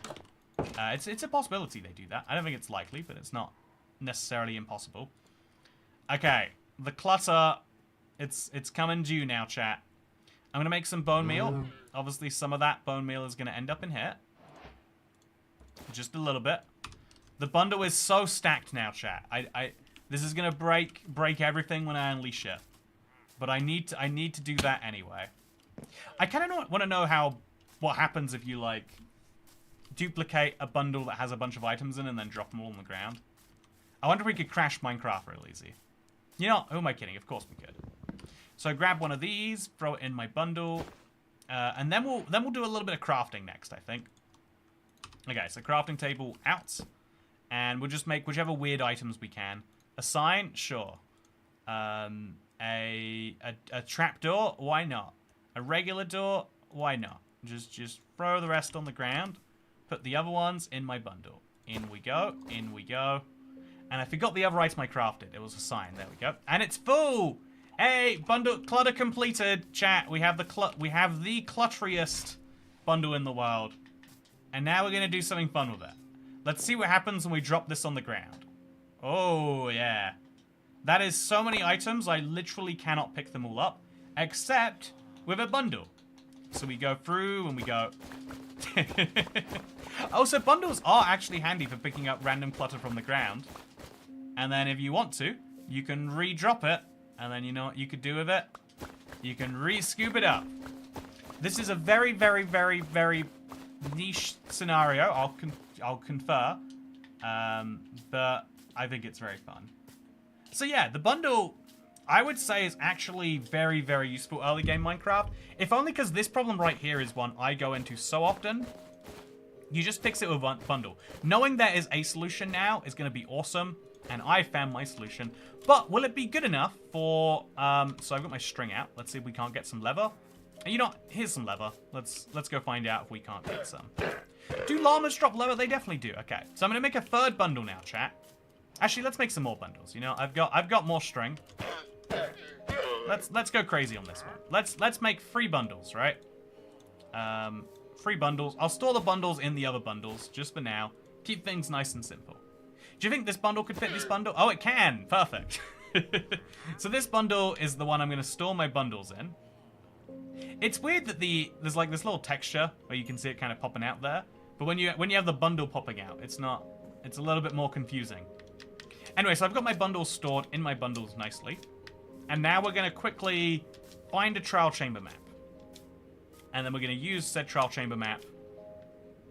It's a possibility they do that. I don't think it's likely, but it's not necessarily impossible. Okay, the clutter, it's coming due now, chat. I'm gonna make some bone meal. Obviously, some of that bone meal is gonna end up in here. Just a little bit. The bundle is so stacked now, chat. This is gonna break everything when I unleash it. But I need to do that anyway. I kind of want to know what happens if you like duplicate a bundle that has a bunch of items in and then drop them all on the ground. I wonder if we could crash Minecraft real easy. You know, who am I kidding? Of course we could. So grab one of these, throw it in my bundle, and then we'll do a little bit of crafting next, I think. Okay, so crafting table out, and we'll just make whichever weird items we can. A sign, sure. A trapdoor, why not? A regular door, why not? Just throw the rest on the ground. Put the other ones in my bundle. In we go, in we go. And I forgot the other item I crafted. It was a sign. There we go. And it's full! Hey, bundle clutter completed. Chat, we have the clutteriest bundle in the world. And now we're gonna do something fun with it. Let's see what happens when we drop this on the ground. Oh, yeah. That is so many items, I literally cannot pick them all up. Except with a bundle. So we go through and we go... Also, bundles are actually handy for picking up random clutter from the ground. And then if you want to, you can re-drop it. And then you know what you could do with it? You can re-scoop it up. This is a very, very, very, very niche scenario, I'll confer. But I think it's very fun. So yeah, the bundle, I would say, is actually very, very useful early game Minecraft. If only because this problem right here is one I go into so often. You just fix it with a bundle. Knowing there is a solution now is going to be awesome. And I found my solution. But will it be good enough for... so I've got my string out. Let's see if we can't get some leather. And you know, here's some leather. Let's go find out if we can't get some. Do llamas drop leather? They definitely do. Okay, so I'm going to make a third bundle now, chat. Actually, let's make some more bundles. You know, I've got more string. Let's go crazy on this one. Let's make 3 bundles, right? 3 bundles. I'll store the bundles in the other bundles just for now. Keep things nice and simple. Do you think this bundle could fit this bundle? Oh, it can. Perfect. So this bundle is the one I'm going to store my bundles in. It's weird that there's like this little texture where you can see it kind of popping out there. But when you have the bundle popping out, it's a little bit more confusing. Anyway, so I've got my bundles stored in my bundles nicely. And now we're going to quickly find a trial chamber map. And then we're going to use said trial chamber map.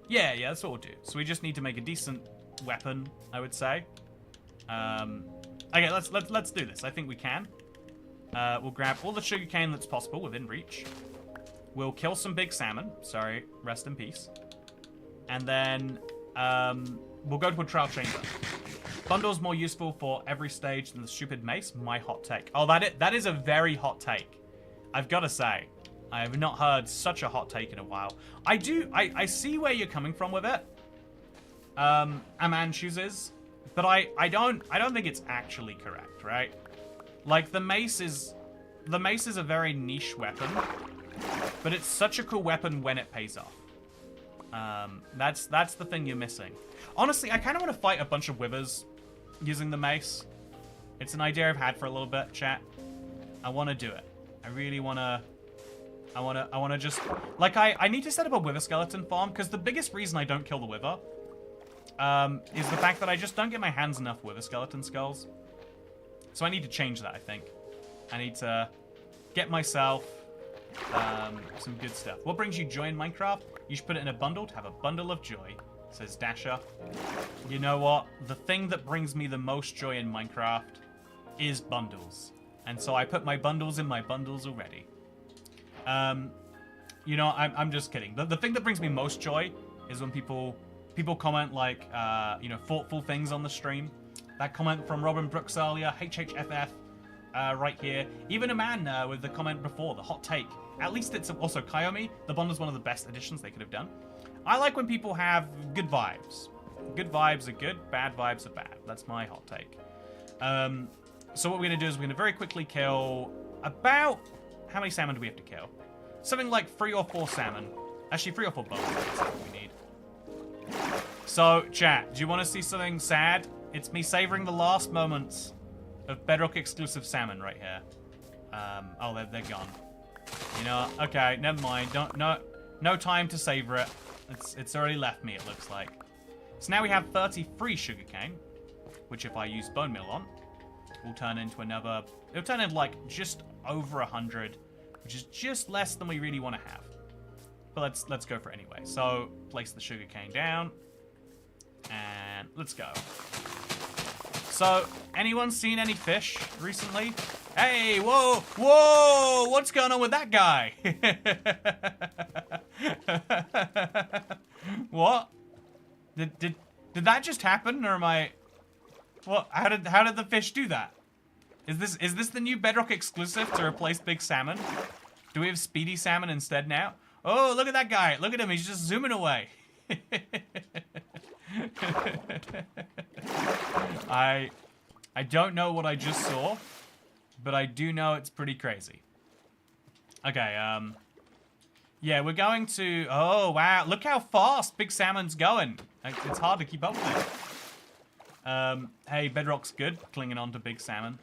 Yeah, that's what we'll do. So we just need to make a decent weapon, I would say. Okay, let's do this. I think we can. We'll grab all the sugarcane that's possible within reach. We'll kill some big salmon. Sorry, rest in peace. And then we'll go to a trial chamber. Bundle's more useful for every stage than the stupid mace. My hot take. Oh, that is a very hot take. I've got to say, I have not heard such a hot take in a while. I see where you're coming from with it. A man chooses, but I don't think it's actually correct, right? Like the mace is a very niche weapon, but it's such a cool weapon when it pays off. That's the thing you're missing. Honestly, I kind of want to fight a bunch of withers using the mace. It's an idea I've had for a little bit, chat. I want to do it. I really want to. I want to just like I need to set up a wither skeleton farm because the biggest reason I don't kill the wither is the fact that I just don't get my hands enough wither skeleton skulls. So I need to change that. I think I need to get myself some good stuff. What brings you joy in Minecraft? You should put it in a bundle to have a bundle of joy, says Dasher. You know what? The thing that brings me the most joy in Minecraft is bundles. And so I put my bundles in my bundles already. You know, I'm just kidding. The thing that brings me most joy is when people comment like, you know, thoughtful things on the stream. That comment from Robin Brooks earlier, HHFF, right here. Even a man with the comment before, the hot take. At least it's also Kayomi. The bundle's one of the best additions they could have done. I like when people have good vibes. Good vibes are good, bad vibes are bad. That's my hot take. So what we're going to do is we're going to very quickly kill about... How many salmon do we have to kill? Something like 3 or 4 salmon. Actually, 3 or 4 bones. That's what we need. So, chat, do you want to see something sad? It's me savoring the last moments of Bedrock exclusive salmon right here. Oh, they're gone. You know, okay, never mind. No time to savor it. It's already left me, it looks like. So now we have 33 sugarcane, which if I use bone meal on, will turn into another... It'll turn into like just over 100, which is just less than we really want to have. But let's go for it anyway. So place the sugarcane down, and let's go. So anyone seen any fish recently? Hey, whoa! What's going on with that guy? What? Did that just happen, or am I? What? How did the fish do that? Is this the new Bedrock exclusive to replace big salmon? Do we have speedy salmon instead now? Oh, look at that guy! Look at him! He's just zooming away. I don't know what I just saw, but I do know it's pretty crazy. Okay, yeah, we're going to... Oh, wow. Look how fast Big Salmon's going. It's hard to keep up with it. Hey, Bedrock's good, clinging on to Big Salmon.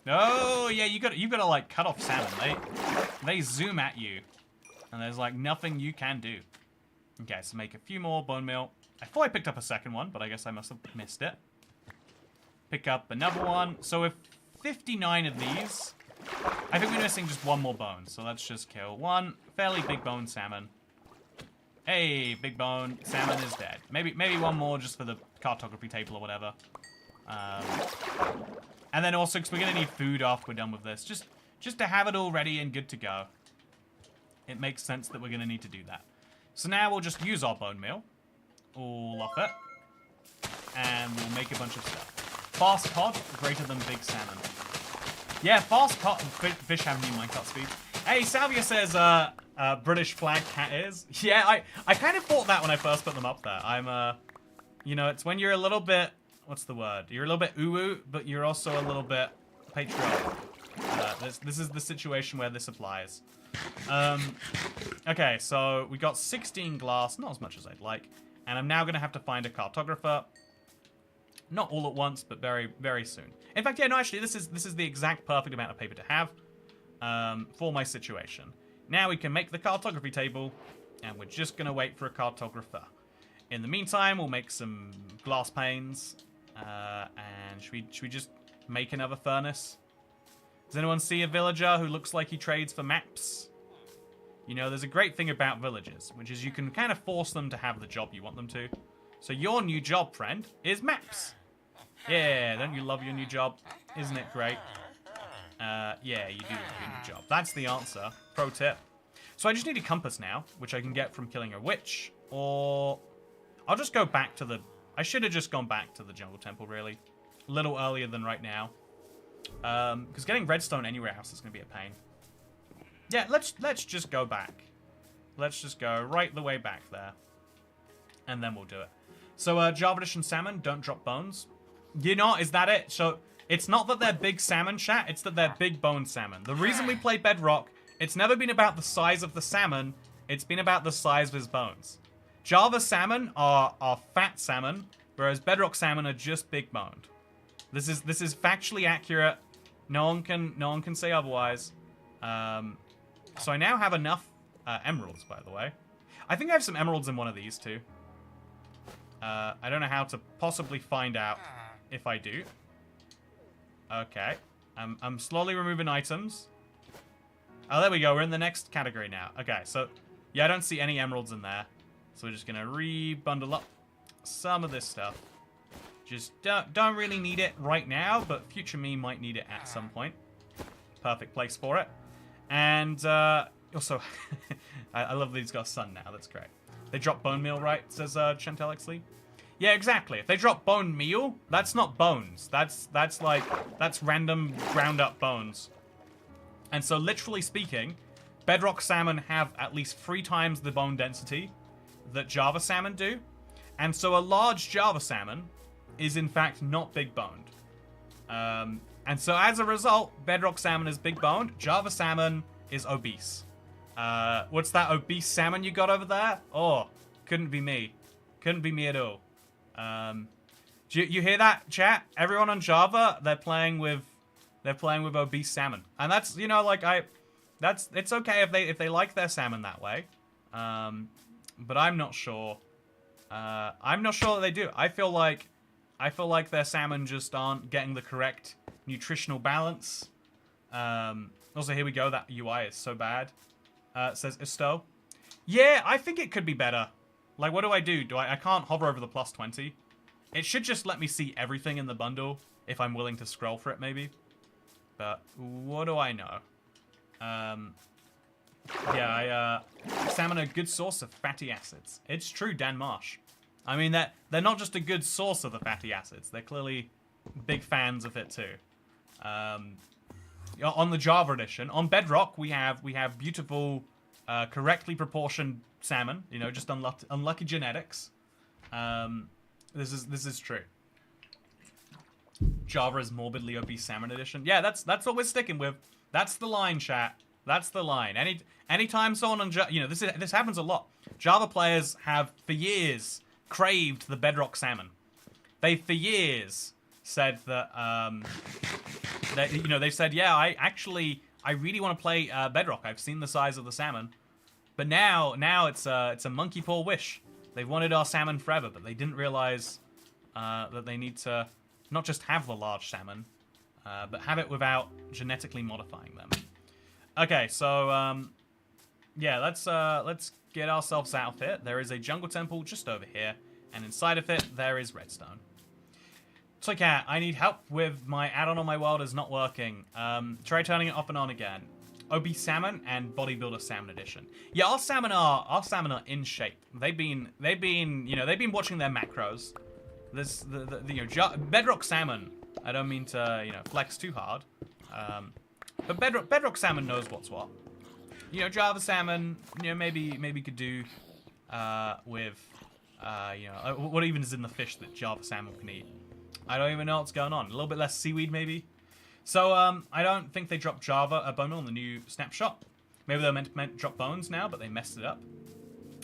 Oh, yeah, you gotta like, cut off salmon. They zoom at you, and there's, like, nothing you can do. Okay, so make a few more bone meal. I thought I picked up a second one, but I guess I must have missed it. Pick up another one. So with 59 of these, I think we're missing just one more bone. So let's just kill one fairly big bone salmon. Hey, big bone salmon is dead. Maybe one more just for the cartography table or whatever. And then also, because we're going to need food after we're done with this. Just to have it all ready and good to go. It makes sense that we're going to need to do that. So now we'll just use our bone meal. All off it. And we'll make a bunch of stuff. Fast cod, greater than big salmon. Yeah, fast cod. Fish have new minecart speed. Hey, Salvia says, British flag cat is. Yeah, I kind of thought that when I first put them up there. I'm, you know, it's when you're a little bit, what's the word? You're a little bit ooh-woo, but you're also a little bit patriotic. This is the situation where this applies. Okay, so we got 16 glass, not as much as I'd like. And I'm now going to have to find a cartographer. Not all at once, but very, very soon. In fact, yeah, no, actually, this is the exact perfect amount of paper to have for my situation. Now we can make the cartography table, and we're just going to wait for a cartographer. In the meantime, we'll make some glass panes, And should we just make another furnace? Does anyone see a villager who looks like he trades for maps? You know, there's a great thing about villagers, which is you can kind of force them to have the job you want them to. So your new job, friend, is maps. Yeah, don't you love your new job? Isn't it great? Yeah, you do love your new job. That's the answer. Pro tip. So I just need a compass now, which I can get from killing a witch, or I'll just go back to the... I should have just gone back to the jungle temple, really. A little earlier than right now. Because getting redstone anywhere else is going to be a pain. Yeah, let's just go back. Let's just go right the way back there. And then we'll do it. So, Java Edition salmon, don't drop bones. You know, is that it? So, it's not that they're big salmon, chat, it's that they're big bone salmon. The reason we play Bedrock, it's never been about the size of the salmon, it's been about the size of his bones. Java salmon are fat salmon, whereas Bedrock salmon are just big boned. This is factually accurate. No one can say otherwise. So I now have enough emeralds, by the way. I think I have some emeralds in one of these too. I don't know how to possibly find out if I do. Okay. I'm slowly removing items. Oh, there we go. We're in the next category now. Okay, so yeah, I don't see any emeralds in there. So we're just gonna re-bundle up some of this stuff. Just don't really need it right now, but future me might need it at some point. Perfect place for it. And also, I love that he's got a son now. That's great. They drop bone meal, right? Says Chantel Exley. Yeah, exactly. If they drop bone meal, that's not bones. That's random ground up bones. And so, literally speaking, Bedrock salmon have at least 3 times the bone density that Java salmon do. And so a large Java salmon is in fact not big boned. And so as a result, Bedrock salmon is big boned, Java salmon is obese. What's that obese salmon you got over there? Oh, couldn't be me. Couldn't be me at all. Do you hear that, chat? Everyone on Java, they're playing with obese salmon. And that's, you know, like it's okay if they like their salmon that way. But I'm not sure. I'm not sure that they do. I feel like their salmon just aren't getting the correct nutritional balance. Also, here we go. That UI is so bad. Says Isto. Yeah, I think it could be better. Like, what do? I can't hover over the +20. It should just let me see everything in the bundle if I'm willing to scroll for it, maybe. But what do I know? Yeah, salmon are a good source of fatty acids. It's true, Dan Marsh. I mean, they're not just a good source of the fatty acids. They're clearly big fans of it too. On the Java edition, on Bedrock, we have beautiful, correctly proportioned salmon. You know, just unlucky genetics. This is true. Java is morbidly obese salmon edition. Yeah, that's what we're sticking with. That's the line, chat. That's the line. Anytime someone on Java, you know, this happens a lot. Java players have for years craved the Bedrock salmon. They for years said that you know, they said, yeah, I really want to play Bedrock. I've seen the size of the salmon, but now it's a monkey paw wish. They've wanted our salmon forever, but they didn't realize that they need to not just have the large salmon, but have it without genetically modifying them. Okay, so yeah, let's get ourselves out of it. There is a jungle temple just over here, and inside of it there is redstone. So cat, I need help with my add-on on my world is not working. Try turning it off and on again. Obese salmon and bodybuilder salmon edition. Yeah, our salmon are in shape. They've been watching their macros. This Bedrock salmon. I don't mean to flex too hard. But Bedrock salmon knows what's what. You know, Java salmon, maybe could do with what even is in the fish that Java salmon can eat. I don't even know what's going on. A little bit less seaweed, maybe. So I don't think they dropped Java a bone meal in the new snapshot. Maybe they're meant to drop bones now, but they messed it up.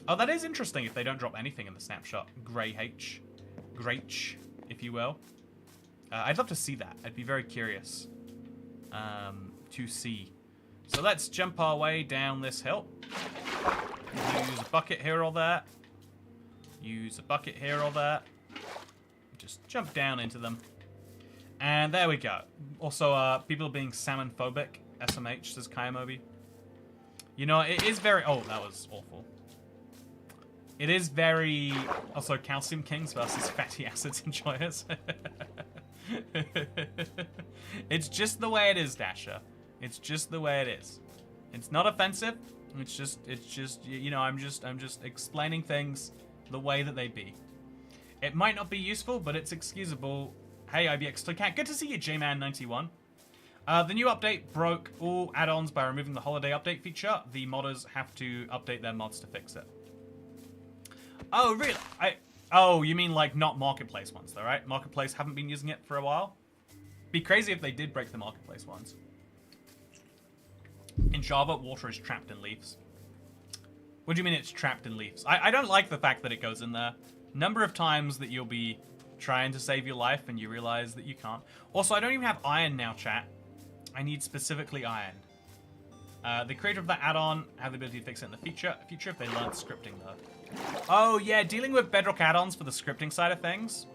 Oh, that is interesting if they don't drop anything in the snapshot. Great, if you will. I'd love to see that. I'd be very curious to see. So let's jump our way down this hill. Use a bucket here or there. Use a bucket here or there. just jump down into them. And there we go. Also, people are being salmon phobic. SMH says Kayamobi. You know, it is very... Oh, that was awful. It is very... Also, calcium kings versus fatty acids enjoyers. It's just the way it is, Dasher. It's just the way it is. It's not offensive. It's just, you know, I'm just explaining things the way that they be. It might not be useful, but it's excusable. Hey, IBX Toycat, good to see you, J-Man91. The new update broke all add-ons by removing the holiday update feature. The modders have to update their mods to fix it. Oh, really? Oh, you mean like not Marketplace ones, though, right? Marketplace haven't been using it for a while. Be crazy if they did break the Marketplace ones. In Java, water is trapped in leaves. What do you mean it's trapped in leaves? I don't like the fact that it goes in there. Number of times that you'll be trying to save your life and you realize that you can't. Also, I don't even have iron now, chat. I need specifically iron. The creator of that add-on have the ability to fix it in the future if they learn scripting, though. Oh, yeah, dealing with Bedrock add-ons for the scripting side of things.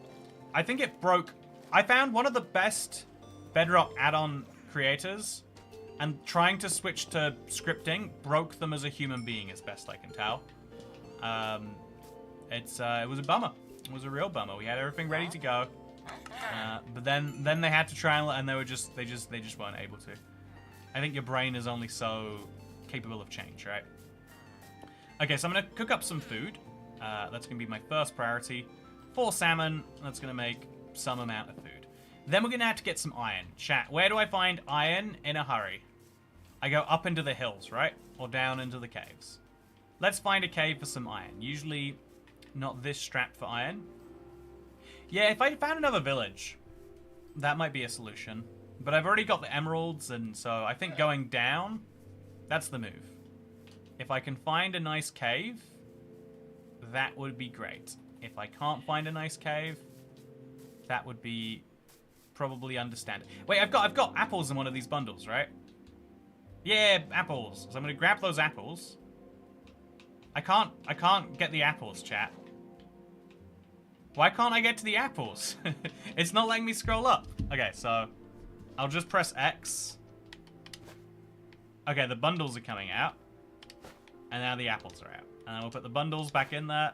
I think it broke... I found one of the best Bedrock add-on creators, and trying to switch to scripting broke them as a human being, as best I can tell. It was a bummer. It was a real bummer. We had everything ready to go, but then they had to try and they just weren't able to. I think your brain is only so capable of change, right? Okay, so I'm gonna cook up some food. That's gonna be my first priority. 4 salmon. That's gonna make some amount of food. Then we're gonna have to get some iron. Chat, where do I find iron in a hurry? I go up into the hills, right? Or down into the caves. Let's find a cave for some iron. Usually not this strapped for iron. Yeah, if I found another village, that might be a solution. But I've already got the emeralds, and so I think going down, that's the move. If I can find a nice cave, that would be great. If I can't find a nice cave, that would be probably understandable. Wait, I've got apples in one of these bundles, right? Yeah, apples. So I'm gonna grab those apples. I can't get the apples, chat. Why can't I get to the apples? It's not letting me scroll up. Okay, so I'll just press X. Okay, the bundles are coming out. And now the apples are out. And then we'll put the bundles back in there.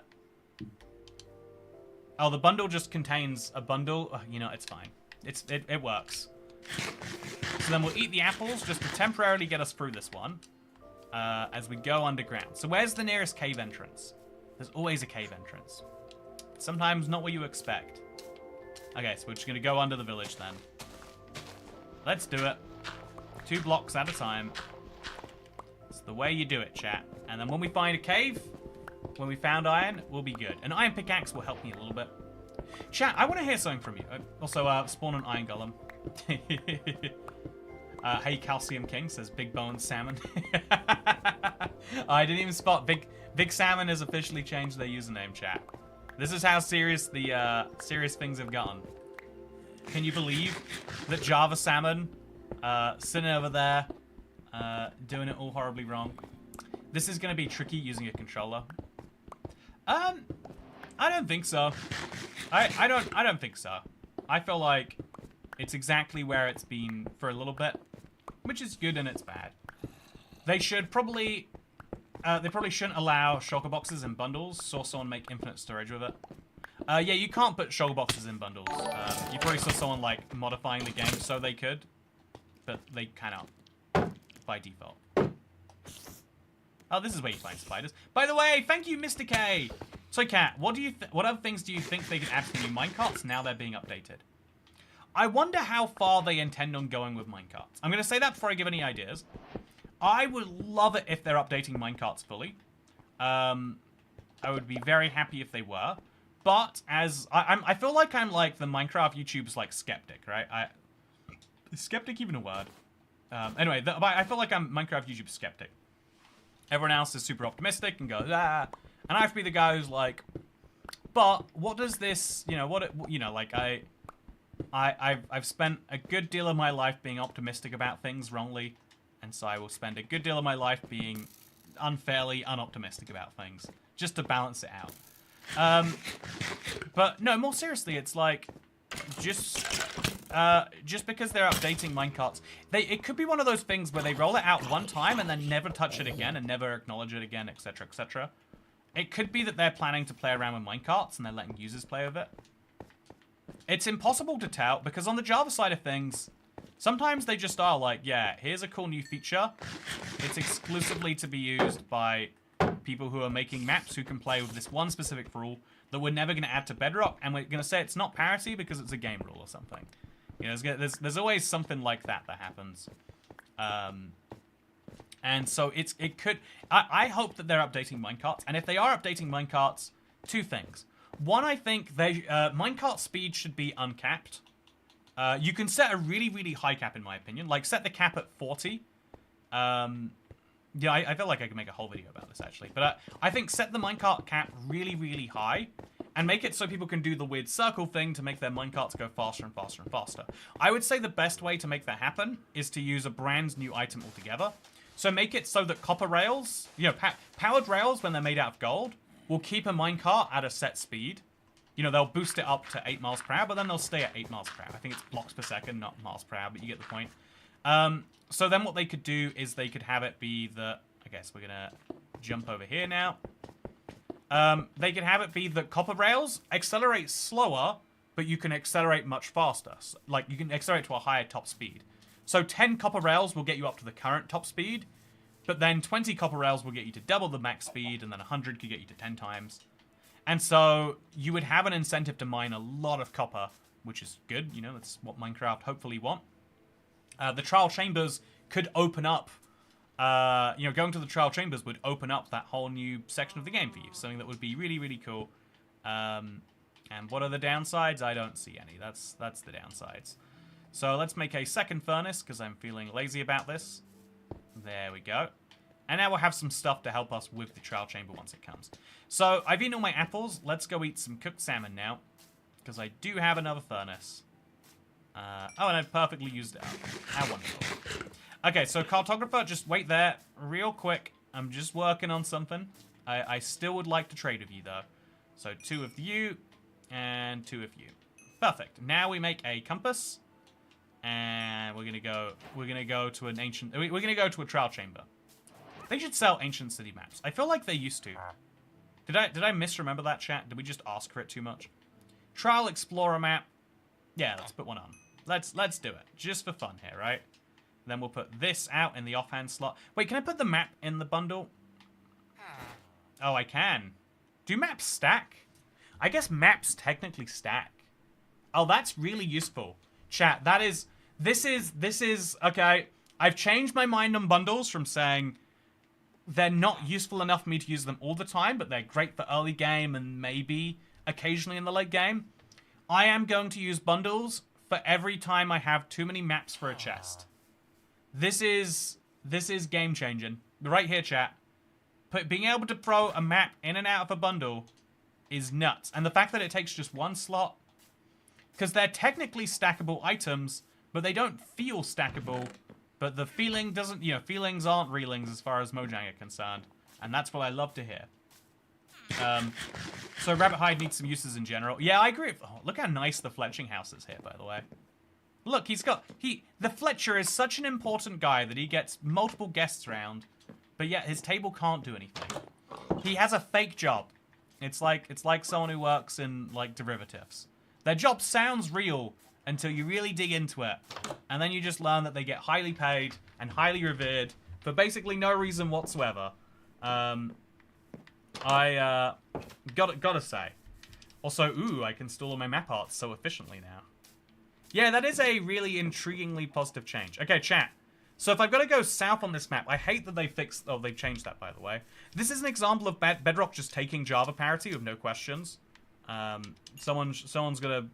Oh, the bundle just contains a bundle. Oh, you know, it's fine. It works. So then we'll eat the apples just to temporarily get us through this one. As we go underground. So where's the nearest cave entrance? There's always a cave entrance. Sometimes not what you expect. Okay, so we're just going to go under the village then. Let's do it. 2 blocks at a time. It's the way you do it, chat. And then when we find a cave, when we found iron, we'll be good. An iron pickaxe will help me a little bit. Chat, I want to hear something from you. Also, spawn an iron golem. Hey, Calcium King says Big Bone Salmon. I didn't even spot Big Salmon has officially changed their username, chat. This is how serious the serious things have gotten. Can you believe that Java Salmon sitting over there doing it all horribly wrong? This is going to be tricky using a controller. I don't think so. I don't think so. I feel like it's exactly where it's been for a little bit, which is good and it's bad. They should probably they probably shouldn't allow shulker boxes in bundles. Saw someone make infinite storage with it. Yeah, you can't put shulker boxes in bundles. You probably saw someone like modifying the game so they could, but they cannot by default. Oh, this is where you find spiders. By the way, thank you, Mr. K. So, Kat, what other things do you think they could add to the new minecarts now they're being updated? I wonder how far they intend on going with minecarts. I'm going to say that before I give any ideas. I would love it if they're updating minecarts fully. I would be very happy if they were. But as I feel like I'm like the Minecraft YouTube's like skeptic, right? Is skeptic even a word? Anyway, I feel like I'm Minecraft YouTube skeptic. Everyone else is super optimistic and goes, ah. And I have to be the guy who's like, but what does this, like I've spent a good deal of my life being optimistic about things wrongly, and so I will spend a good deal of my life being unfairly unoptimistic about things, just to balance it out. But no, more seriously, it's like just because they're updating minecarts, it could be one of those things where they roll it out one time and then never touch it again and never acknowledge it again, etc., etc. It could be that they're planning to play around with minecarts and they're letting users play with it. It's impossible to tell because on the Java side of things, sometimes they just are like, yeah, here's a cool new feature. It's exclusively to be used by people who are making maps who can play with this one specific rule that we're never going to add to Bedrock, and we're going to say it's not parity because it's a game rule or something. You know, there's always something like that happens. And so it could... I hope that they're updating minecarts, and if they are updating minecarts, two things. One, I think minecart speed should be uncapped. You can set a really, really high cap, in my opinion. Like, set the cap at 40. Yeah, I feel like I could make a whole video about this, actually. But I think set the minecart cap really, really high. And make it so people can do the weird circle thing to make their minecarts go faster and faster and faster. I would say the best way to make that happen is to use a brand new item altogether. So make it so that copper rails, you know, powered rails, when they're made out of gold, will keep a minecart at a set speed. You know, they'll boost it up to 8 miles per hour, but then they'll stay at 8 miles per hour. I think it's blocks per second, not miles per hour, but you get the point. So then what they could do is they could have it be that... I guess we're going to jump over here now. They could have it be that copper rails accelerate slower, but you can accelerate much faster. So, like, you can accelerate to a higher top speed. So 10 copper rails will get you up to the current top speed, but then 20 copper rails will get you to double the max speed, and then 100 could get you to 10 times. And so you would have an incentive to mine a lot of copper, which is good. You know, that's what Minecraft hopefully want. The trial chambers could open up, you know, going to the trial chambers would open up that whole new section of the game for you. Something that would be really, really cool. And what are the downsides? I don't see any. That's the downsides. So let's make a second furnace, because I'm feeling lazy about this. There we go. And now we'll have some stuff to help us with the trial chamber once it comes. So I've eaten all my apples. Let's go eat some cooked salmon now, because I do have another furnace. Oh, and I've perfectly used it up. How wonderful. Okay, so cartographer, just wait there real quick. I'm just working on something. I still would like to trade with you, though. So 2 of you and 2 of you. Perfect. Now we make a compass, and we're gonna go to an ancient. We're gonna go to a trial chamber. They should sell ancient city maps. I feel like they used to. Did I misremember that, chat? Did we just ask for it too much? Trial explorer map. Yeah, let's put one on. Let's do it just for fun here, right? Then we'll put this out in the offhand slot. Wait, can I put the map in the bundle? Oh, I can. Do maps stack? I guess maps technically stack. Oh, that's really useful. Chat, this is, okay, I've changed my mind on bundles from saying they're not useful enough for me to use them all the time, but they're great for early game and maybe occasionally in the late game. I am going to use bundles for every time I have too many maps for a chest. This is game changing. Right here, chat. Being able to throw a map in and out of a bundle is nuts. And the fact that it takes just one slot, because they're technically stackable items, but they don't feel stackable. But the feeling doesn't, you know, feelings aren't reelings as far as Mojang are concerned. And that's what I love to hear. So Rabbit Hide needs some uses in general. Yeah, I agree. Oh, look how nice the Fletching house is here, by the way. Look, the Fletcher is such an important guy that he gets multiple guests around, but yet his table can't do anything. He has a fake job. It's like someone who works in, like, derivatives. Their job sounds real until you really dig into it, and then you just learn that they get highly paid and highly revered for basically no reason whatsoever. I gotta say. Also, ooh, I can store all my map arts so efficiently now. Yeah, that is a really intriguingly positive change. Okay, chat. So if I've got to go south on this map, I hate that they've changed that, by the way. This is an example of Bedrock just taking Java parity with no questions. Someone's gonna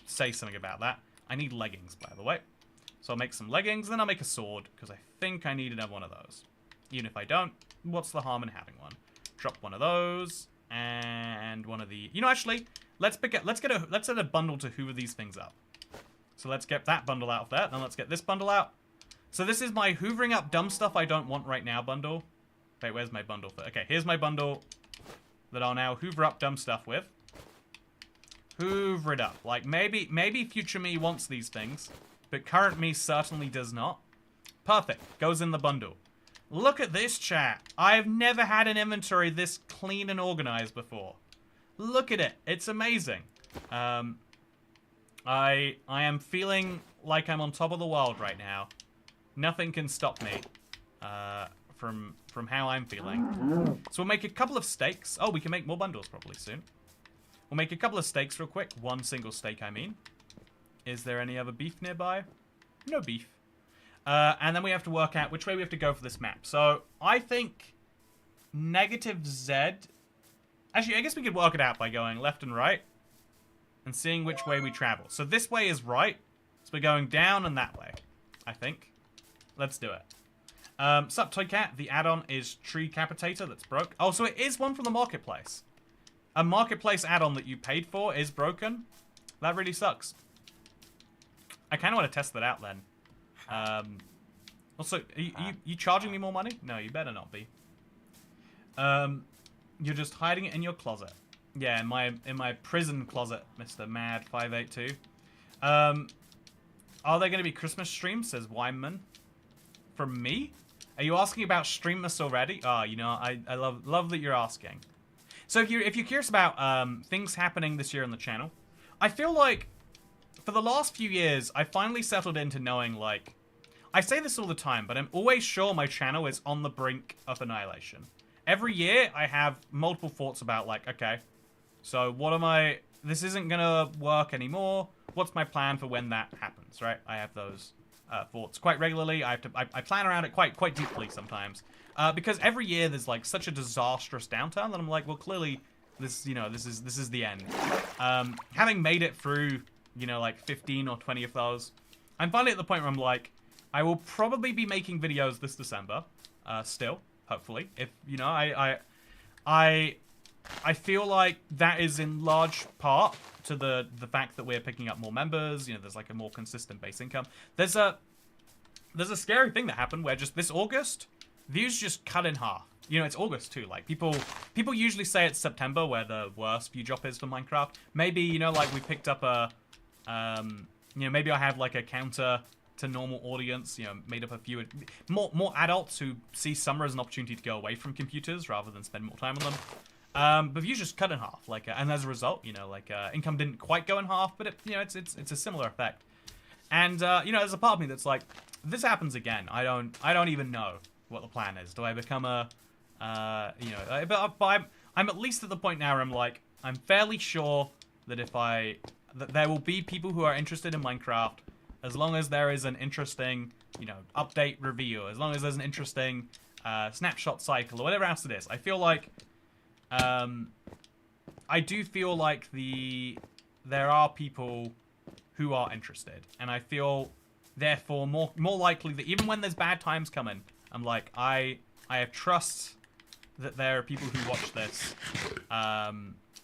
say something about that. I need leggings, by the way. So I'll make some leggings, then I'll make a sword, because I think I need another one of those. Even if I don't, what's the harm in having one? Drop one of those, and one of the... You know, actually, let's add a bundle to hoover these things up. So let's get that bundle out of there, then let's get this bundle out. So this is my hoovering up dumb stuff I don't want right now bundle. Wait, where's my bundle? Okay, here's my bundle. that I'll now hoover up dumb stuff with. Hoover it up. Like, maybe future me wants these things, but current me certainly does not. Perfect. Goes in the bundle. Look at this, chat. I've never had an inventory this clean and organized before. Look at it. It's amazing. I am feeling like I'm on top of the world right now. Nothing can stop me from how I'm feeling. So we'll make a couple of steaks. Oh, we can make more bundles probably soon. We'll make a couple of steaks real quick. One single steak, I mean. Is there any other beef nearby? No beef. And then we have to work out which way we have to go for this map. So I think -Z. Actually, I guess we could work it out by going left and right and seeing which way we travel. So this way is right. So we're going down and that way, I think. Let's do it. Sup, Toy Cat? The add-on is Tree Capitator that's broke. Oh, so it is one from the marketplace. A marketplace add-on that you paid for is broken. That really sucks. I kind of want to test that out then. Also, are you charging me more money? No, you better not be. You're just hiding it in your closet. Yeah, in my prison closet, Mr. Mad 582. Are there going to be Christmas streams? Says Wyman. From me? Are you asking about Streammas already? Oh, you know, I love that you're asking. So if you're curious about things happening this year on the channel, I feel like for the last few years, I finally settled into knowing, like, I say this all the time, but I'm always sure my channel is on the brink of annihilation. Every year, I have multiple thoughts about, like, okay, so what am I... This isn't going to work anymore. What's my plan for when that happens, right? I have those thoughts quite regularly. I plan around it quite deeply sometimes. Because every year there's, like, such a disastrous downturn that I'm like, well, clearly, this is the end. Having made it through, you know, like, 15 or 20 of those, I'm finally at the point where I'm like, I will probably be making videos this December, still, hopefully. If, you know, I feel like that is in large part to the fact that we're picking up more members. You know, there's like a more consistent base income. There's a scary thing that happened where just this August, views just cut in half. You know, it's August too. Like people usually say it's September where the worst view drop is for Minecraft. Maybe, you know, like we picked up a, you know, maybe I have like a counter to normal audience, you know, made up a few more adults who see summer as an opportunity to go away from computers rather than spend more time on them. But views just cut in half, like, and as a result, you know, like, income didn't quite go in half, but it, you know, it's a similar effect. And you know, there's a part of me that's like, this happens again. I don't even know what the plan is. Do I become a, you know, but I'm at least at the point now where I'm like, I'm fairly sure that that there will be people who are interested in Minecraft, as long as there is an interesting, you know, update review, as long as there's an interesting snapshot cycle or whatever else it is. I feel like, I do feel like there are people who are interested, and I feel therefore more likely that even when there's bad times coming, I'm like, I have trust that there are people who watch this,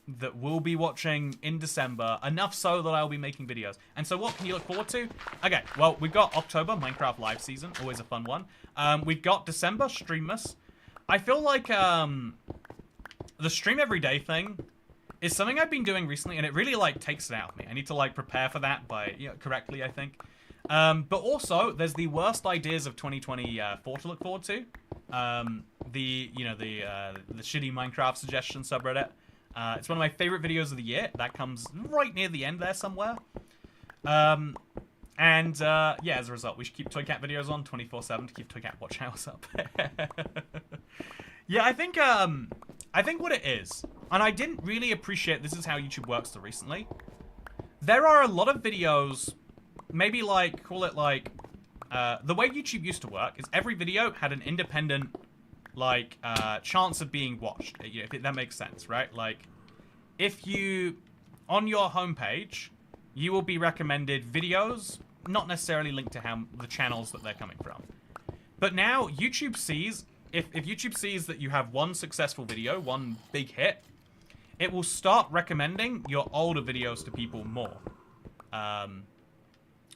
that will be watching in December, enough so that I'll be making videos. And so what can you look forward to? Okay, well, we've got October, Minecraft live season, always a fun one. We've got December, Streammas. I feel like the stream every day thing is something I've been doing recently, and it really, like, takes it out of me. I need to, like, prepare for that by, you know, correctly, I think. But also, there's the worst ideas of 2024 to look forward to. The shitty Minecraft suggestion subreddit. It's one of my favorite videos of the year. That comes right near the end there somewhere. Yeah, as a result, we should keep Toy Cat videos on 24/7 to keep Toy Cat watch hours up. Yeah, I think what it is, and I didn't really appreciate this is how YouTube works till recently. There are a lot of videos, maybe like, call it like, the way YouTube used to work is every video had an independent, like, chance of being watched, if that makes sense, right? Like, if you, on your homepage, you will be recommended videos, not necessarily linked to the channels that they're coming from. But now, YouTube sees, if YouTube sees that you have one successful video, one big hit, it will start recommending your older videos to people more.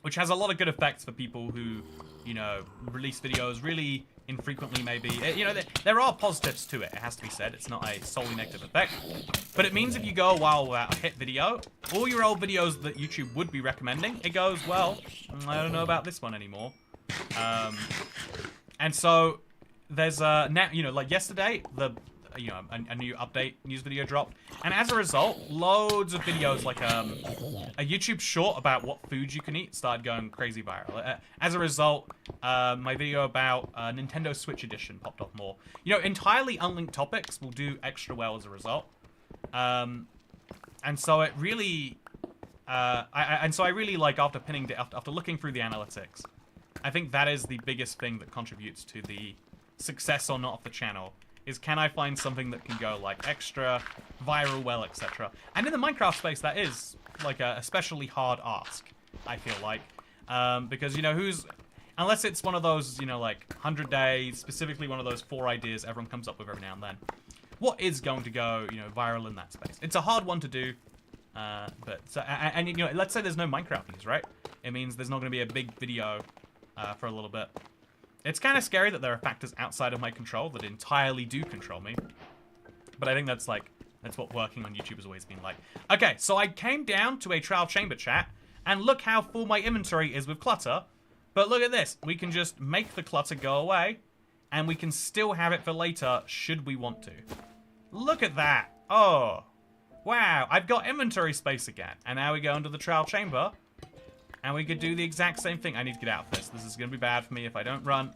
Which has a lot of good effects for people who, you know, release videos really infrequently maybe. You know, there are positives to it, it has to be said. It's not a solely negative effect. But it means if you go a while without a hit video, all your old videos that YouTube would be recommending, it goes, well, I don't know about this one anymore. And so there's now, you know, like yesterday, a new update news video dropped, and as a result, loads of videos like a YouTube short about what foods you can eat started going crazy viral. As a result, my video about Nintendo Switch Edition popped off more. You know, entirely unlinked topics will do extra well as a result. And so it really, I really like after looking through the analytics, I think that is the biggest thing that contributes to the success or not of the channel. Is can I find something that can go like extra viral well, etc. And in the Minecraft space, that is like a especially hard ask, I feel like, because you know unless it's one of those, you know, like 100 days, specifically one of those 4 ideas everyone comes up with every now and then. What is going to go, you know, viral in that space? It's a hard one to do, but so and you know, let's say there's no Minecraft news, right? It means there's not going to be a big video for a little bit. It's kind of scary that there are factors outside of my control that entirely do control me. But I think that's what working on YouTube has always been like. Okay, so I came down to a trial chamber chat, and look how full my inventory is with clutter. But look at this. We can just make the clutter go away, and we can still have it for later should we want to. Look at that. Oh, wow. I've got inventory space again. And now we go into the trial chamber. And we could do the exact same thing. I need to get out of this. This is going to be bad for me if I don't run.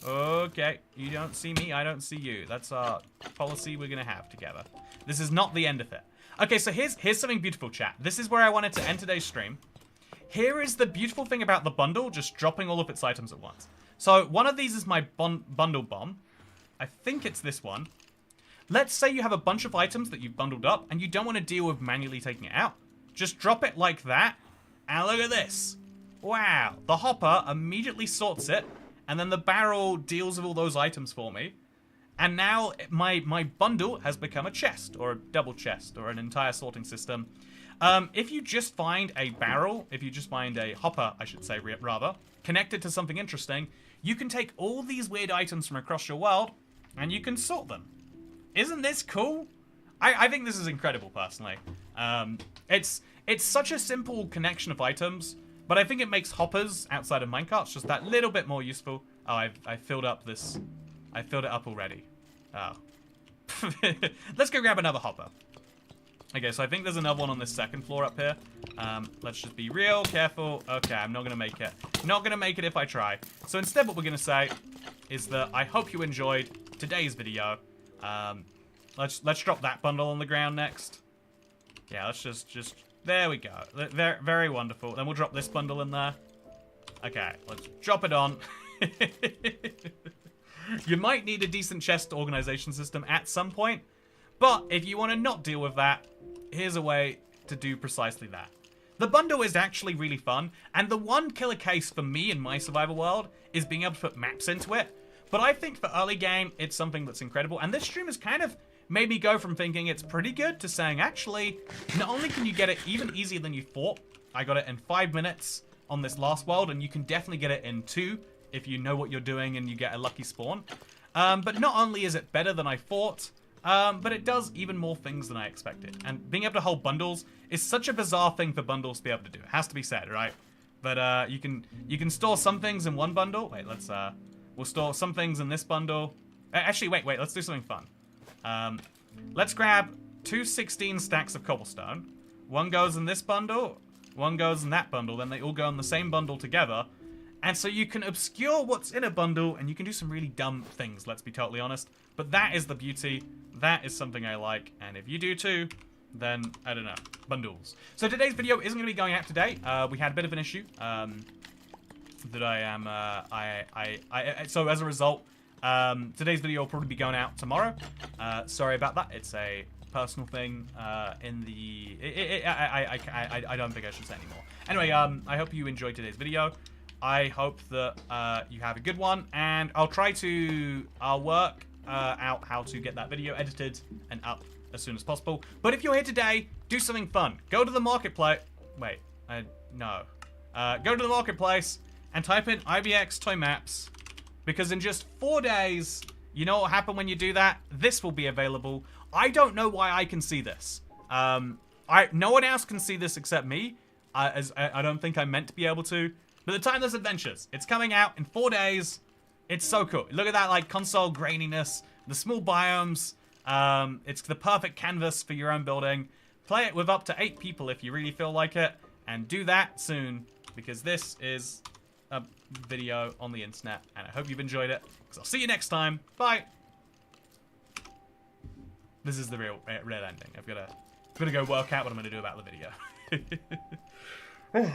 Okay. You don't see me. I don't see you. That's our policy we're going to have together. This is not the end of it. Okay, so here's something beautiful, chat. This is where I wanted to end today's stream. Here is the beautiful thing about the bundle, just dropping all of its items at once. So one of these is my bundle bomb. I think it's this one. Let's say you have a bunch of items that you've bundled up and you don't want to deal with manually taking it out. Just drop it like that. And look at this. Wow. The hopper immediately sorts it, and then the barrel deals with all those items for me. And now my bundle has become a chest, or a double chest, or an entire sorting system. If you just find a barrel, if you just find a hopper, I should say, rather, connected to something interesting, you can take all these weird items from across your world, and you can sort them. Isn't this cool? I think this is incredible, personally. It's such a simple connection of items, but I think it makes hoppers outside of minecarts just that little bit more useful. Oh, I filled up this. I filled it up already. Oh. Let's go grab another hopper. Okay, so I think there's another one on this second floor up here. Let's just be real careful. Okay, I'm not going to make it. Not going to make it if I try. So instead what we're going to say is that I hope you enjoyed today's video. Let's drop that bundle on the ground next. Yeah, let's just there we go. Very, very wonderful. Then we'll drop this bundle in there. Okay, let's drop it on. You might need a decent chest organization system at some point, but if you want to not deal with that, here's a way to do precisely that. The bundle is actually really fun, and the one killer case for me in my survival world is being able to put maps into it. But I think for early game, it's something that's incredible, and this stream has kind of made me go from thinking it's pretty good to saying, actually, not only can you get it even easier than you thought, I got it in 5 minutes on this last world, and you can definitely get it in 2 if you know what you're doing and you get a lucky spawn. But not only is it better than I thought, but it does even more things than I expected. And being able to hold bundles is such a bizarre thing for bundles to be able to do. It has to be said, right? But you can store some things in one bundle. Wait, we'll store some things in this bundle. Actually, wait, let's do something fun. Let's grab 2 16 stacks of cobblestone. One goes in this bundle, one goes in that bundle, then they all go in the same bundle together. And so you can obscure what's in a bundle, and you can do some really dumb things, let's be totally honest. But that is the beauty. That is something I like. And if you do too, then, I don't know, bundles. So today's video isn't going to be going out today. We had a bit of an issue that I am, so as a result, today's video will probably be going out tomorrow. Sorry about that. It's a personal thing in the... I don't think I should say anymore. Anyway, I hope you enjoyed today's video. I hope that you have a good one, and I'll work out how to get that video edited and up as soon as possible. But if you're here today, do something fun. Go to the marketplace. Wait, no. Go to the marketplace and type in IBX Toy Maps Because in just 4 days, you know what will happen when you do that? This will be available. I don't know why I can see this. No one else can see this except me. As I don't think I'm meant to be able to. But the Timeless Adventures, it's coming out in 4 days. It's so cool. Look at that, like, console graininess, the small biomes. It's the perfect canvas for your own building. Play it with up to 8 people if you really feel like it. And do that soon, because this is a video on the internet. And I hope you've enjoyed it, because I'll see you next time. Bye. This is the real ending. I've got to go work out what I'm going to do about the video.